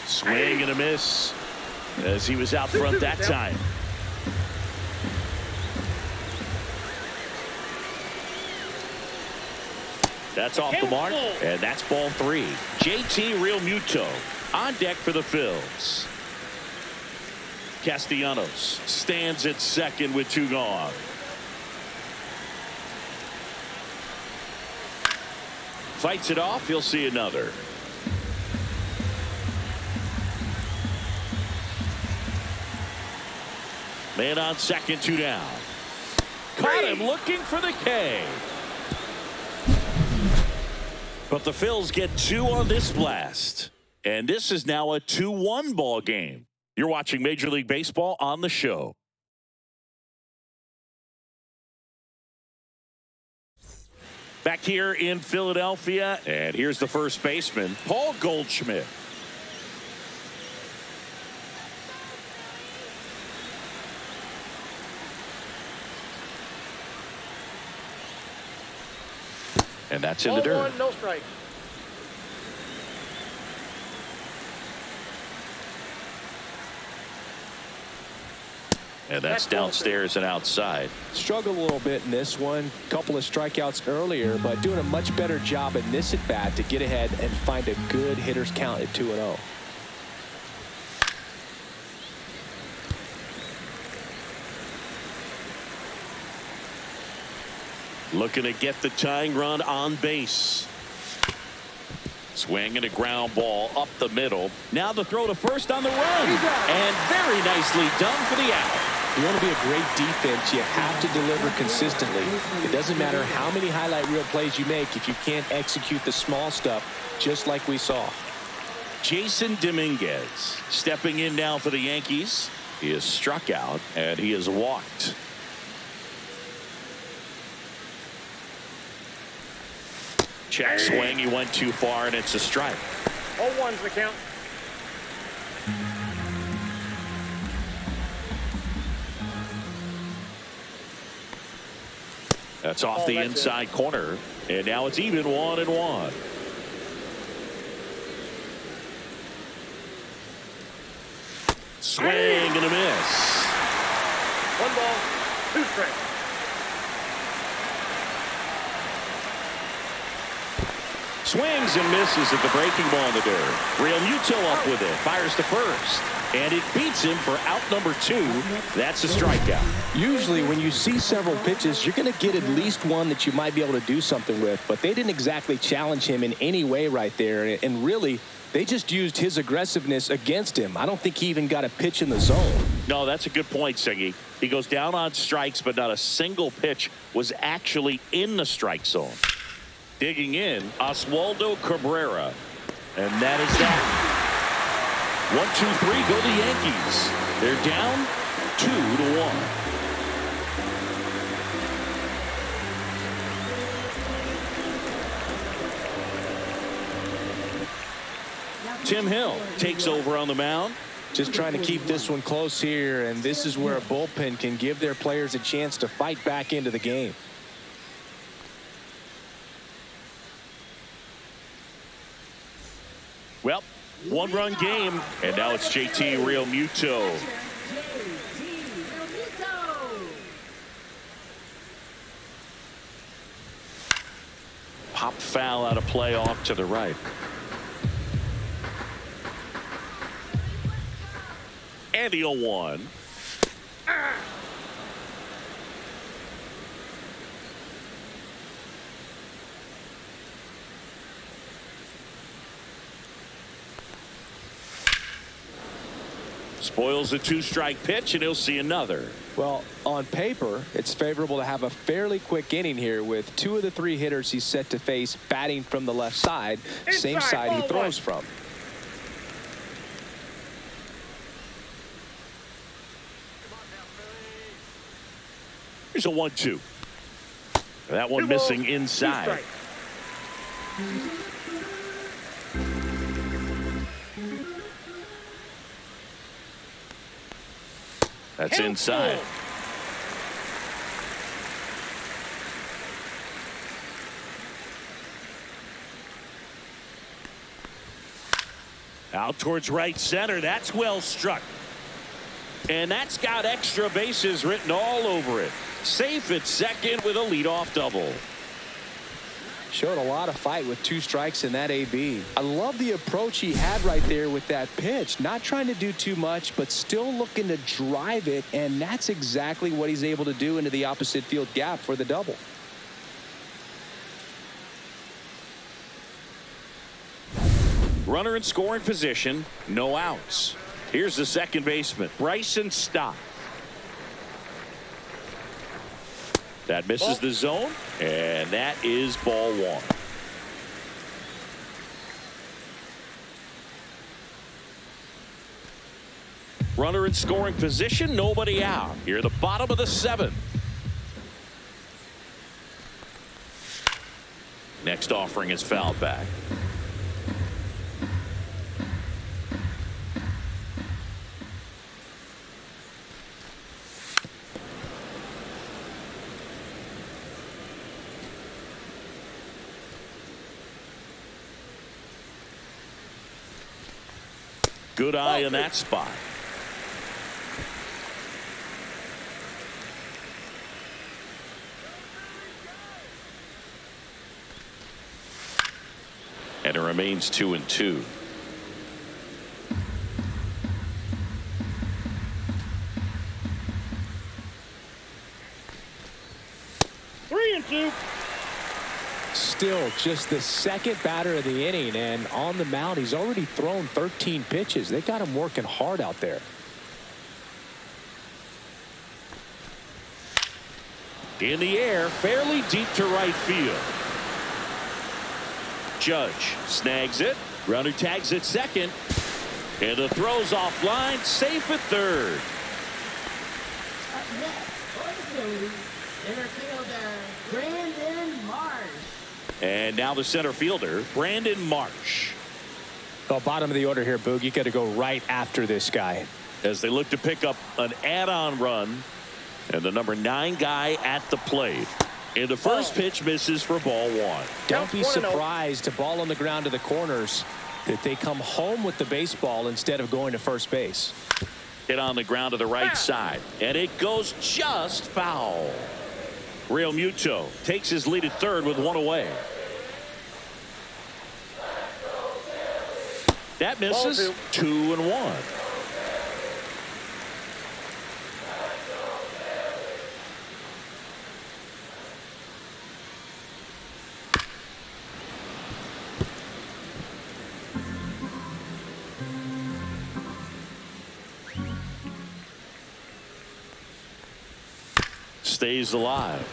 Swing and a miss as he was out front that time. That's off the mark, and that's ball 3. JT Realmuto on deck for the Phils. Castellanos stands at second with 2 gone. Fights it off. He'll see another. Man on second, 2 down. Caught him looking for the K. But the Phils get 2 on this blast. And this is now a 2-1 ball game. You're watching Major League Baseball on the show. Back here in Philadelphia, and here's the first baseman, Paul Goldschmidt. And that's in the dirt. 1, no strike. And that's downstairs and outside. Struggled a little bit in this one. Couple of strikeouts earlier, but doing a much better job in this at bat to get ahead and find a good hitter's count at 2-0. Looking to get the tying run on base. Swing and a ground ball up the middle. Now the throw to first on the run. And very nicely done for the out. You want to be a great defense, you have to deliver consistently. It doesn't matter how many highlight reel plays you make if you can't execute the small stuff, just like we saw. Jason Dominguez stepping in now for the Yankees. He is struck out and he is walked. Check swing. He went too far and it's a strike. 0-1's the count. That's off the inside corner. And now it's even 1-1. Swing and a miss. 1 ball, 2 strikes. Swings and misses at the breaking ball in the dirt. Realmuto up with it. Fires to first. And it beats him for out number 2. That's a strikeout. Usually when you see several pitches, you're going to get at least one that you might be able to do something with. But they didn't exactly challenge him in any way right there. And really, they just used his aggressiveness against him. I don't think he even got a pitch in the zone. No, that's a good point, Siggy. He goes down on strikes, but not a single pitch was actually in the strike zone. Digging in, Oswaldo Cabrera. And that is that. 1, 2, 3 go the Yankees. They're down 2-1. Tim Hill takes over on the mound. Just trying to keep this one close here, and this is where a bullpen can give their players a chance to fight back into the game. Well, 1-run game, and now it's JT Realmuto. Pop foul out of play off to the right. And the 0-1. Spoils a 2-strike pitch, and he'll see another. Well, on paper, it's favorable to have a fairly quick inning here with 2 of the 3 hitters he's set to face batting from the left side, same side he throws from. Here's a 1-2. That one missing inside. That's inside. Out towards right center. That's well struck. And that's got extra bases written all over it. Safe at second with a leadoff double. Showed a lot of fight with 2 strikes in that AB. I love the approach he had right there with that pitch. Not trying to do too much, but still looking to drive it. And that's exactly what he's able to do into the opposite field gap for the double. Runner in scoring position, no outs. Here's the second baseman, Bryson Stott. That misses the zone, and that is ball 1. Runner in scoring position, nobody out. Here at the bottom of the 7th. Next offering is fouled back. Good eye in that spot. And it remains 2-2. Still just the second batter of the inning, and on the mound he's already thrown 13 pitches. They got him working hard out there. In the air, fairly deep to right field. Judge snags it. Runner tags at second. And the throw's offline, safe at third. Up next for the Phillies, center fielder Brandon Marsh. And now the center fielder, Brandon Marsh. Well, bottom of the order here, Boog. You got to go right after this guy. As they look to pick up an add-on run. And the number 9 guy at the plate. And the first pitch misses for ball 1. Don't be surprised, a ball on the ground to the corners, that they come home with the baseball instead of going to first base. Hit on the ground to the right side. And it goes just foul. Real Muto takes his lead at third with 1 away. That misses. 2-1. Stays alive.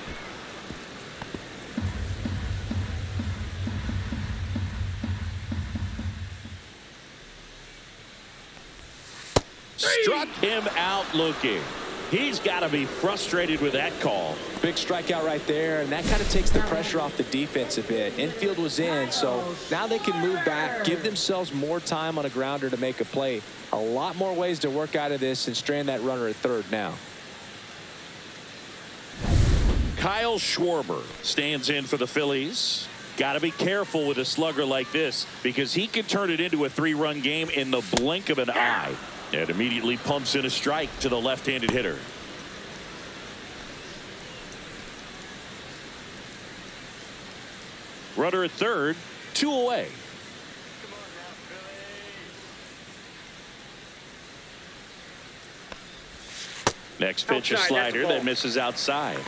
Struck him out looking. He's got to be frustrated with that call. Big strikeout right there, and that kind of takes the pressure off the defense a bit. Infield was in, so now they can move back, give themselves more time on a grounder to make a play. A lot more ways to work out of this and strand that runner at third now. Kyle Schwarber stands in for the Phillies. Got to be careful with a slugger like this because he can turn it into a 3-run game in the blink of an eye. And immediately pumps in a strike to the left-handed hitter. Runner at third, 2 away. Next pitch, a slider that misses outside.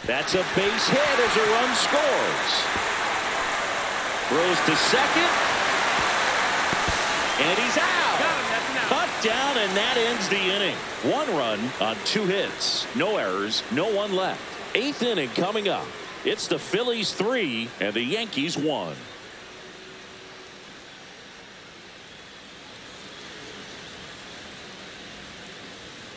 That's a base hit as a run scores. Throws to second. And he's out. Cut down, and that ends the inning. 1 run on 2 hits. No errors, no one left. 8th inning coming up. It's the Phillies 3 and the Yankees 1.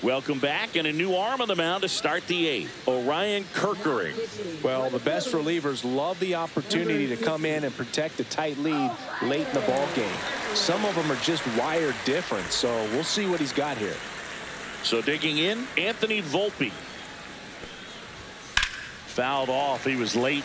Welcome back, and a new arm on the mound to start the eighth. Orion Kirkering. Well, the best relievers love the opportunity to come in and protect a tight lead late in the ball game. Some of them are just wired different, so we'll see what he's got here. So digging in, Anthony Volpe. Fouled off. He was late.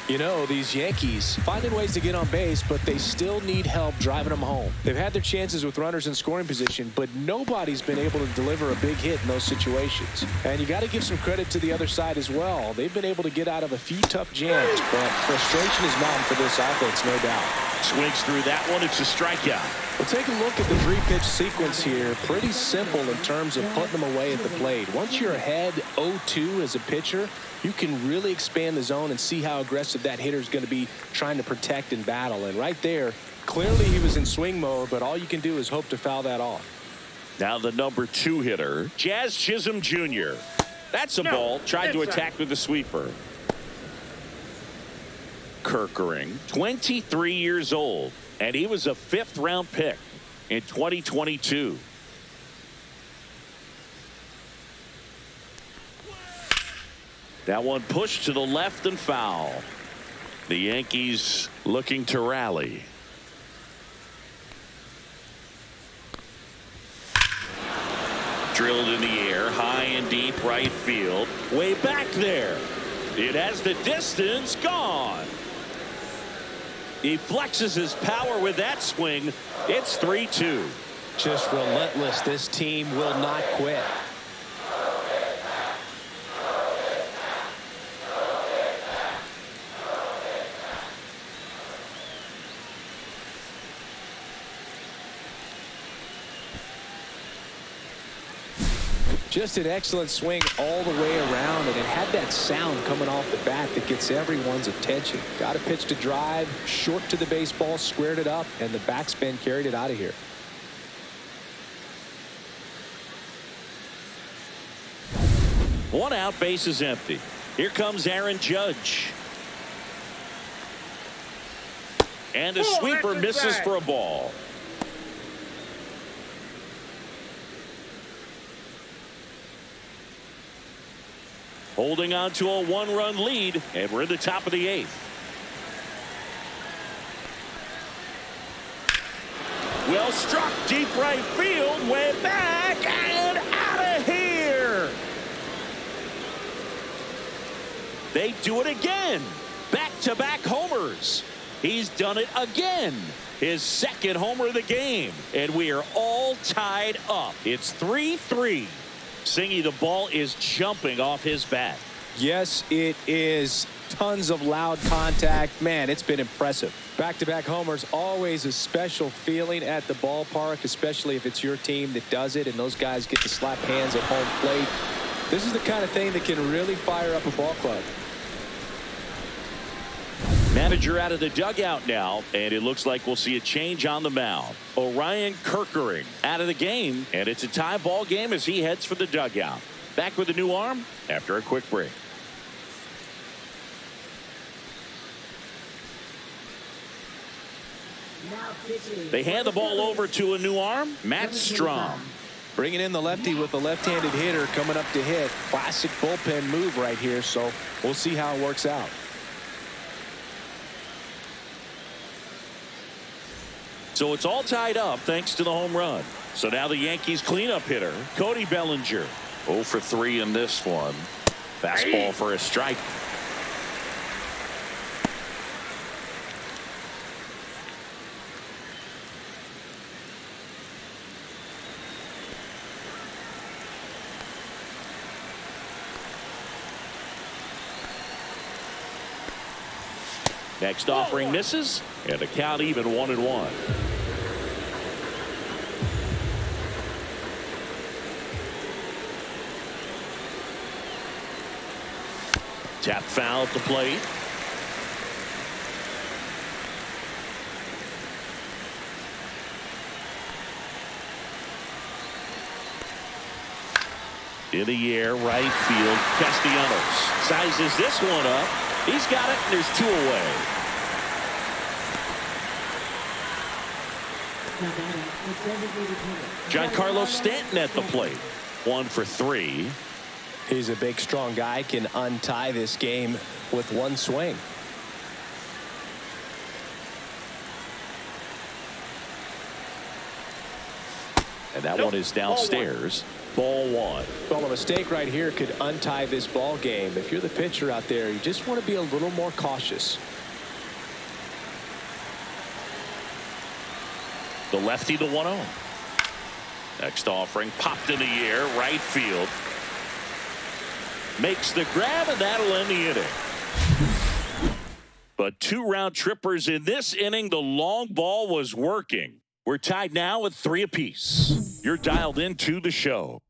You know, these Yankees finding ways to get on base, but they still need help driving them home. They've had their chances with runners in scoring position, but nobody's been able to deliver a big hit in those situations. And you got to give some credit to the other side as well. They've been able to get out of a few tough jams, but frustration is mounting for this offense, no doubt. Swings through that one. It's a strikeout. Well, take a look at the three-pitch sequence here. Pretty simple in terms of putting them away at the plate. Once you're ahead 0-2 as a pitcher, you can really expand the zone and see how aggressive that hitter is going to be trying to protect and battle. And right there, clearly he was in swing mode, but all you can do is hope to foul that off. Now the number 2 hitter, Jazz Chisholm Jr. That's a ball. Tried to attack with the sweeper. Kirkering, 23 years old, and he was a 5th-round pick in 2022. That one pushed to the left and foul. The Yankees looking to rally. Drilled in the air, high and deep right field. Way back there. It has the distance, gone. He flexes his power with that swing. It's 3-2. Just relentless. This team will not quit. Just an excellent swing all the way around, and it had that sound coming off the bat that gets everyone's attention. Got a pitch to drive, short to the baseball, squared it up, and the backspin carried it out of here. One out, base is empty. Here comes Aaron Judge. And a sweeper misses for a ball. Holding on to a 1-run lead, and we're in the top of the 8th. Well struck, deep right field, way back, and out of here. They do it again. Back-to-back homers. He's done it again. His 2nd homer of the game, and we are all tied up. It's 3-3. Singy, the ball is jumping off his bat. Yes, it is. Tons of loud contact. Man, it's been impressive. Back-to-back homers, always a special feeling at the ballpark, especially if it's your team that does it and those guys get to slap hands at home plate. This is the kind of thing that can really fire up a ball club. Manager out of the dugout now, and it looks like we'll see a change on the mound. Orion Kirkering out of the game, and it's a tie ball game as he heads for the dugout. Back with a new arm after a quick break. They hand the ball over to a new arm, Matt Strom. Bringing in the lefty with a left-handed hitter coming up to hit. Classic bullpen move right here, so we'll see how it works out. So it's all tied up thanks to the home run. So now the Yankees cleanup hitter, Cody Bellinger. 0 for 3 in this one. Fastball for a strike. Next offering misses, and the count even 1-1. Tap foul at the plate. In the air, right field, Castellanos sizes this one up. He's got it, and there's 2 away. Giancarlo Stanton at the plate. 1 for 3. He's a big, strong guy, can untie this game with one swing. And that one is downstairs. Ball 1. Well, a mistake right here could untie this ball game. If you're the pitcher out there, you just want to be a little more cautious. The lefty, the 1-0. Next offering popped in the air, right field. Makes the grab, and that'll end the inning. But 2 round trippers in this inning. The long ball was working. We're tied now with 3 apiece. You're dialed into the show.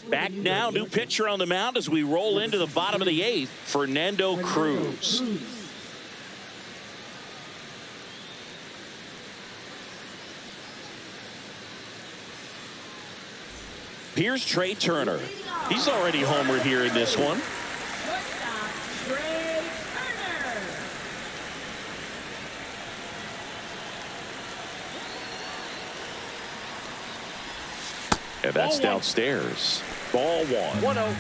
Back now, new pitcher on the mound as we roll into the bottom of the 8th, Fernando Cruz. Here's Trey Turner. He's already homered here in this one. And that's downstairs. Ball 1. 1-0.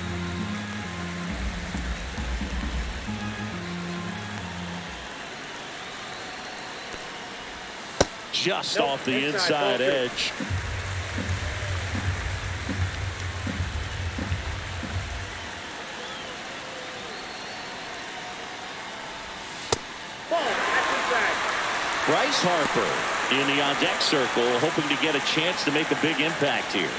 Just off the inside edge. Bryce Harper in the on-deck circle, hoping to get a chance to make a big impact here.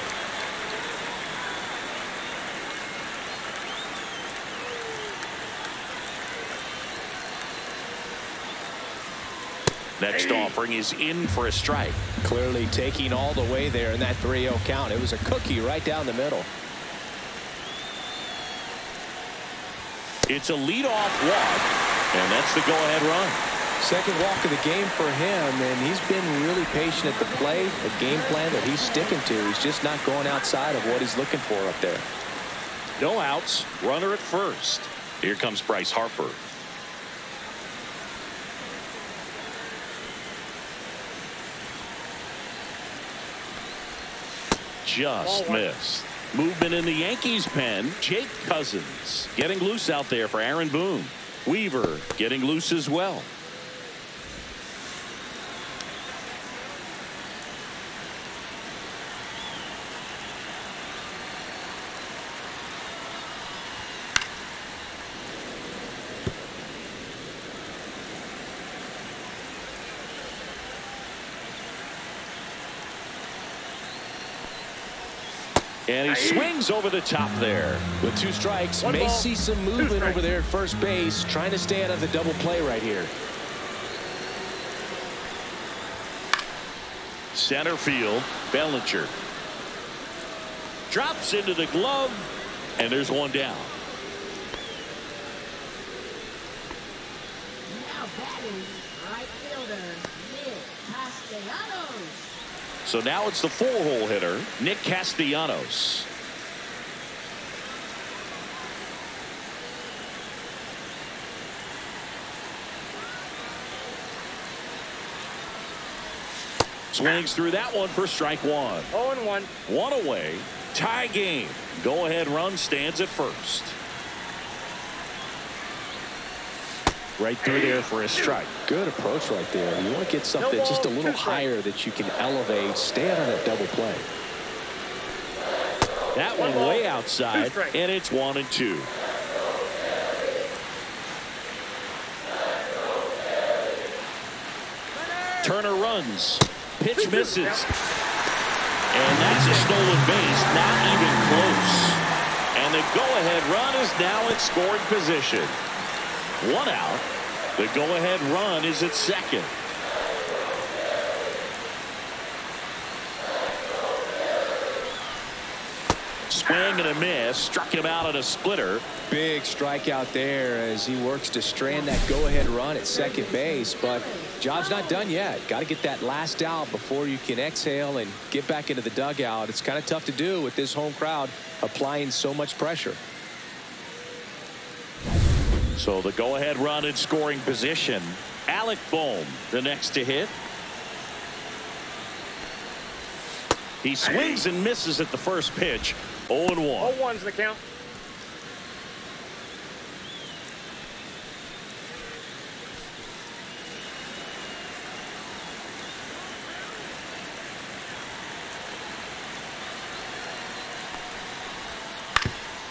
Next offering is in for a strike. Clearly taking all the way there in that 3-0 count. It was a cookie right down the middle. It's a leadoff walk, and that's the go-ahead run. Second walk of the game for him, and he's been really patient at the plate. A game plan that he's sticking to. He's just not going outside of what he's looking for up there. No outs, runner at first. Here comes Bryce Harper. Just missed. Movement in the Yankees pen. Jake Cousins getting loose out there for Aaron Boone. Weaver getting loose as well. And he swings over the top there. With 2 strikes, may see some movement over there at first base, trying to stay out of the double play right here. Center field, Bellinger. Drops into the glove, and there's one down. Now batting, right fielder, Nick Castellanos. So now it's the 4-hole hitter, Nick Castellanos. Swings through that one for strike 1. 0-1. 1 away. Tie game. Go-ahead run stands at first. Right through there for a strike. Good approach right there. You want to get something just a little higher that you can elevate. Stay out of that double play. That one way outside, and it's 1-2. Turner runs. Pitch misses. And that's a stolen base, not even close. And the go-ahead run is now in scoring position. 1 out. The go-ahead run is at second. Swing and a miss. Struck him out on a splitter. Big strikeout there as he works to strand that go-ahead run at second base. But job's not done yet. Got to get that last out before you can exhale and get back into the dugout. It's kind of tough to do with this home crowd applying so much pressure. So the go-ahead run in scoring position. Alec Bohm, the next to hit. He swings and misses at the first pitch. 0-1. 0-1's the count.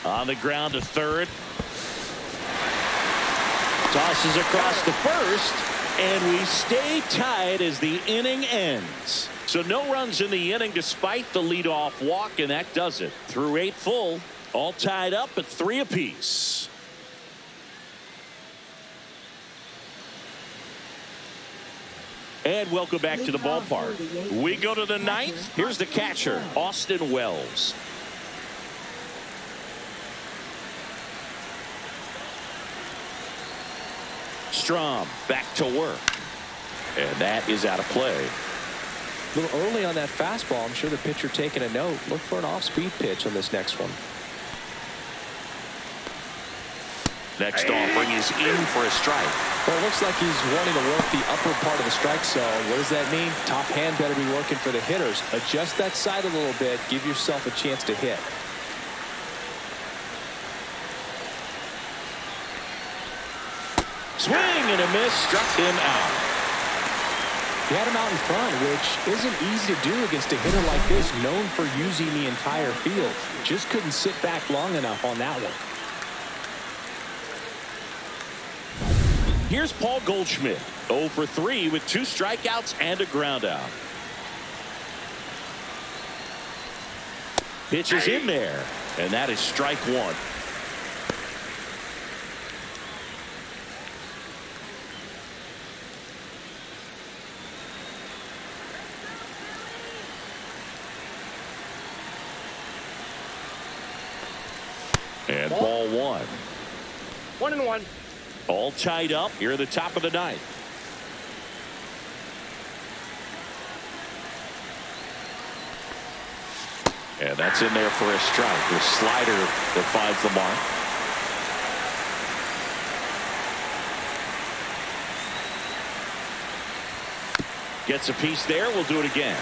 On the ground to third. Tosses across the first, and we stay tied as the inning ends. So no runs in the inning despite the leadoff walk, and that does it. Through 8 full, all tied up at 3 apiece. And welcome back to the ballpark. We go to the 9th. Here's the catcher, Austin Wells. Strom back to work. And that is out of play. A little early on that fastball. I'm sure the pitcher taking a note. Look for an off-speed pitch on this next one. Next offering is in for a strike. Well, it looks like he's wanting to work the upper part of the strike zone. What does that mean? Top hand better be working for the hitters. Adjust that side a little bit. Give yourself a chance to hit. Swing and a miss, struck him out. He had him out in front, which isn't easy to do against a hitter like this, known for using the entire field. Just couldn't sit back long enough on that one. Here's Paul Goldschmidt, 0 for 3 with 2 strikeouts and a ground out. Pitch is in there, and that is strike 1. And ball 1. 1-1. All tied up here at the top of the 9th. And that's in there for a strike. The slider that finds the mark. Gets a piece there. We'll do it again.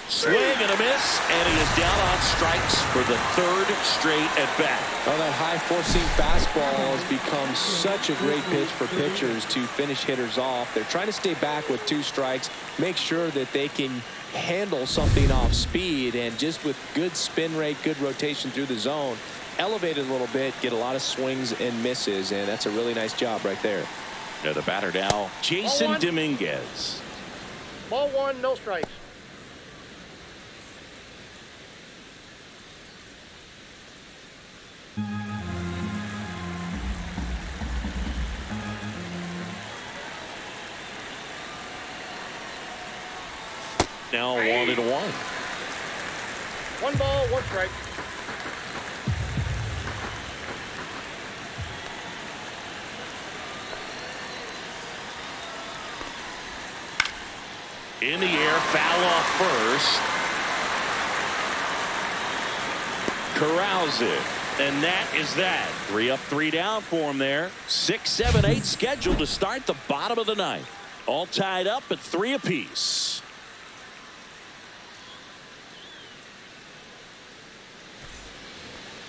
Swing and a miss, and he is down on strikes for the 3rd straight at bat. Well, that high four-seam fastball has become such a great pitch for pitchers to finish hitters off. They're trying to stay back with 2 strikes, make sure that they can handle something off speed, and just with good spin rate, good rotation through the zone, elevate it a little bit, get a lot of swings and misses, and that's a really nice job right there. Now the batter now, Jason Dominguez. Ball 1, no strikes. Now 1-1. 1 ball, 1 strike. In the air, foul off first. Corrals it. And that is that. 3 up, 3 down for him there. 6, 7, 8 scheduled to start the bottom of the 9th. All tied up at 3 apiece.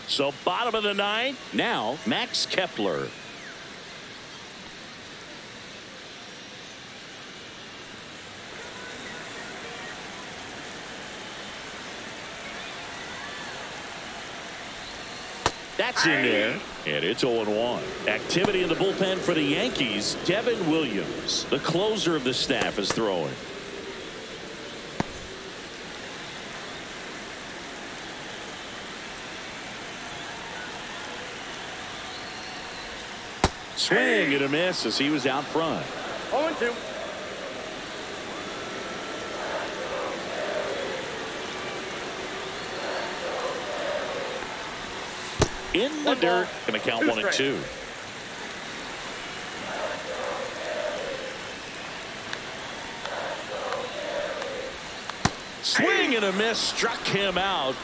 So bottom of the 9th, now Max Kepler. That's in there, and it's 0-1. Activity in the bullpen for the Yankees. Devin Williams, the closer of the staff, is throwing. Swing and a miss as he was out front. 0-2. In the dirt, going to count 1 and 2. Swing and a miss struck him out.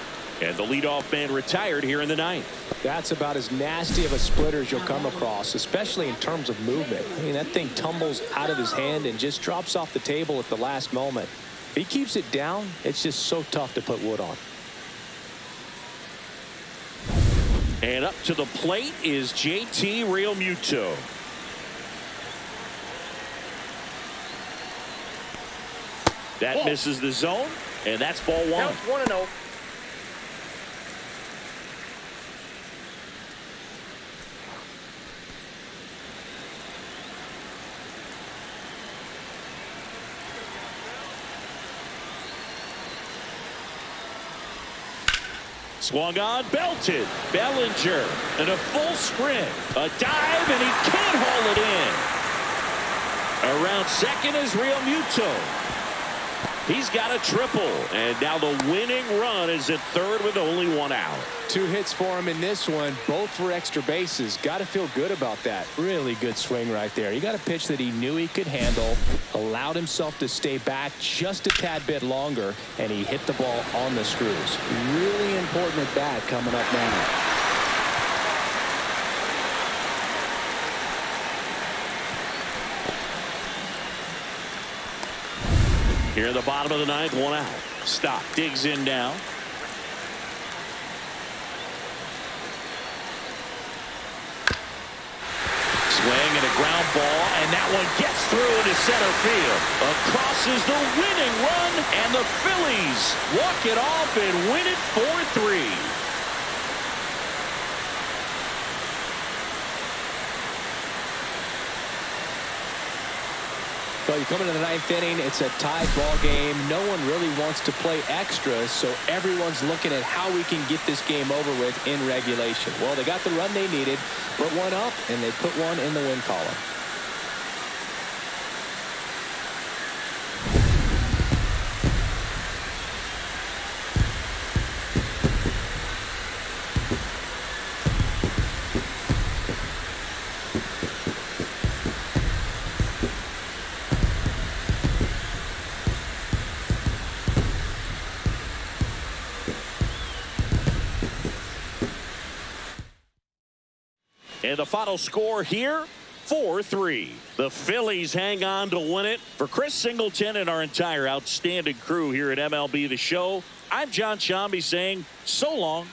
And the leadoff man retired here in the ninth. That's about as nasty of a splitter as you'll come across, especially in terms of movement. I mean, that thing tumbles out of his hand and just drops off the table at the last moment. If he keeps it down, it's just so tough to put wood on. And up to the plate is JT Realmuto. That misses the zone, and that's ball one. Counts 1-0. Swung on, belted. Bellinger and a full sprint. A dive, and he can't haul it in. Around second is Realmuto. He's got a triple, and now the winning run is at third with only one out. 2 hits for him in this one, both for extra bases. Got to feel good about that. Really good swing right there. He got a pitch that he knew he could handle, allowed himself to stay back just a tad bit longer, and he hit the ball on the screws. Really important at bat coming up now. Here in the bottom of the ninth, one out. Stock digs in now. Swing and a ground ball, and that one gets through into center field. Across is the winning run, and the Phillies walk it off and win it 4-3. Well, you come into the ninth inning, it's a tied ball game. No one really wants to play extras, so everyone's looking at how we can get this game over with in regulation. Well, they got the run they needed, put one up, and they put one in the win column. And the final score here, 4-3. The Phillies hang on to win it. For Chris Singleton and our entire outstanding crew here at MLB The Show, I'm John Shambi saying so long.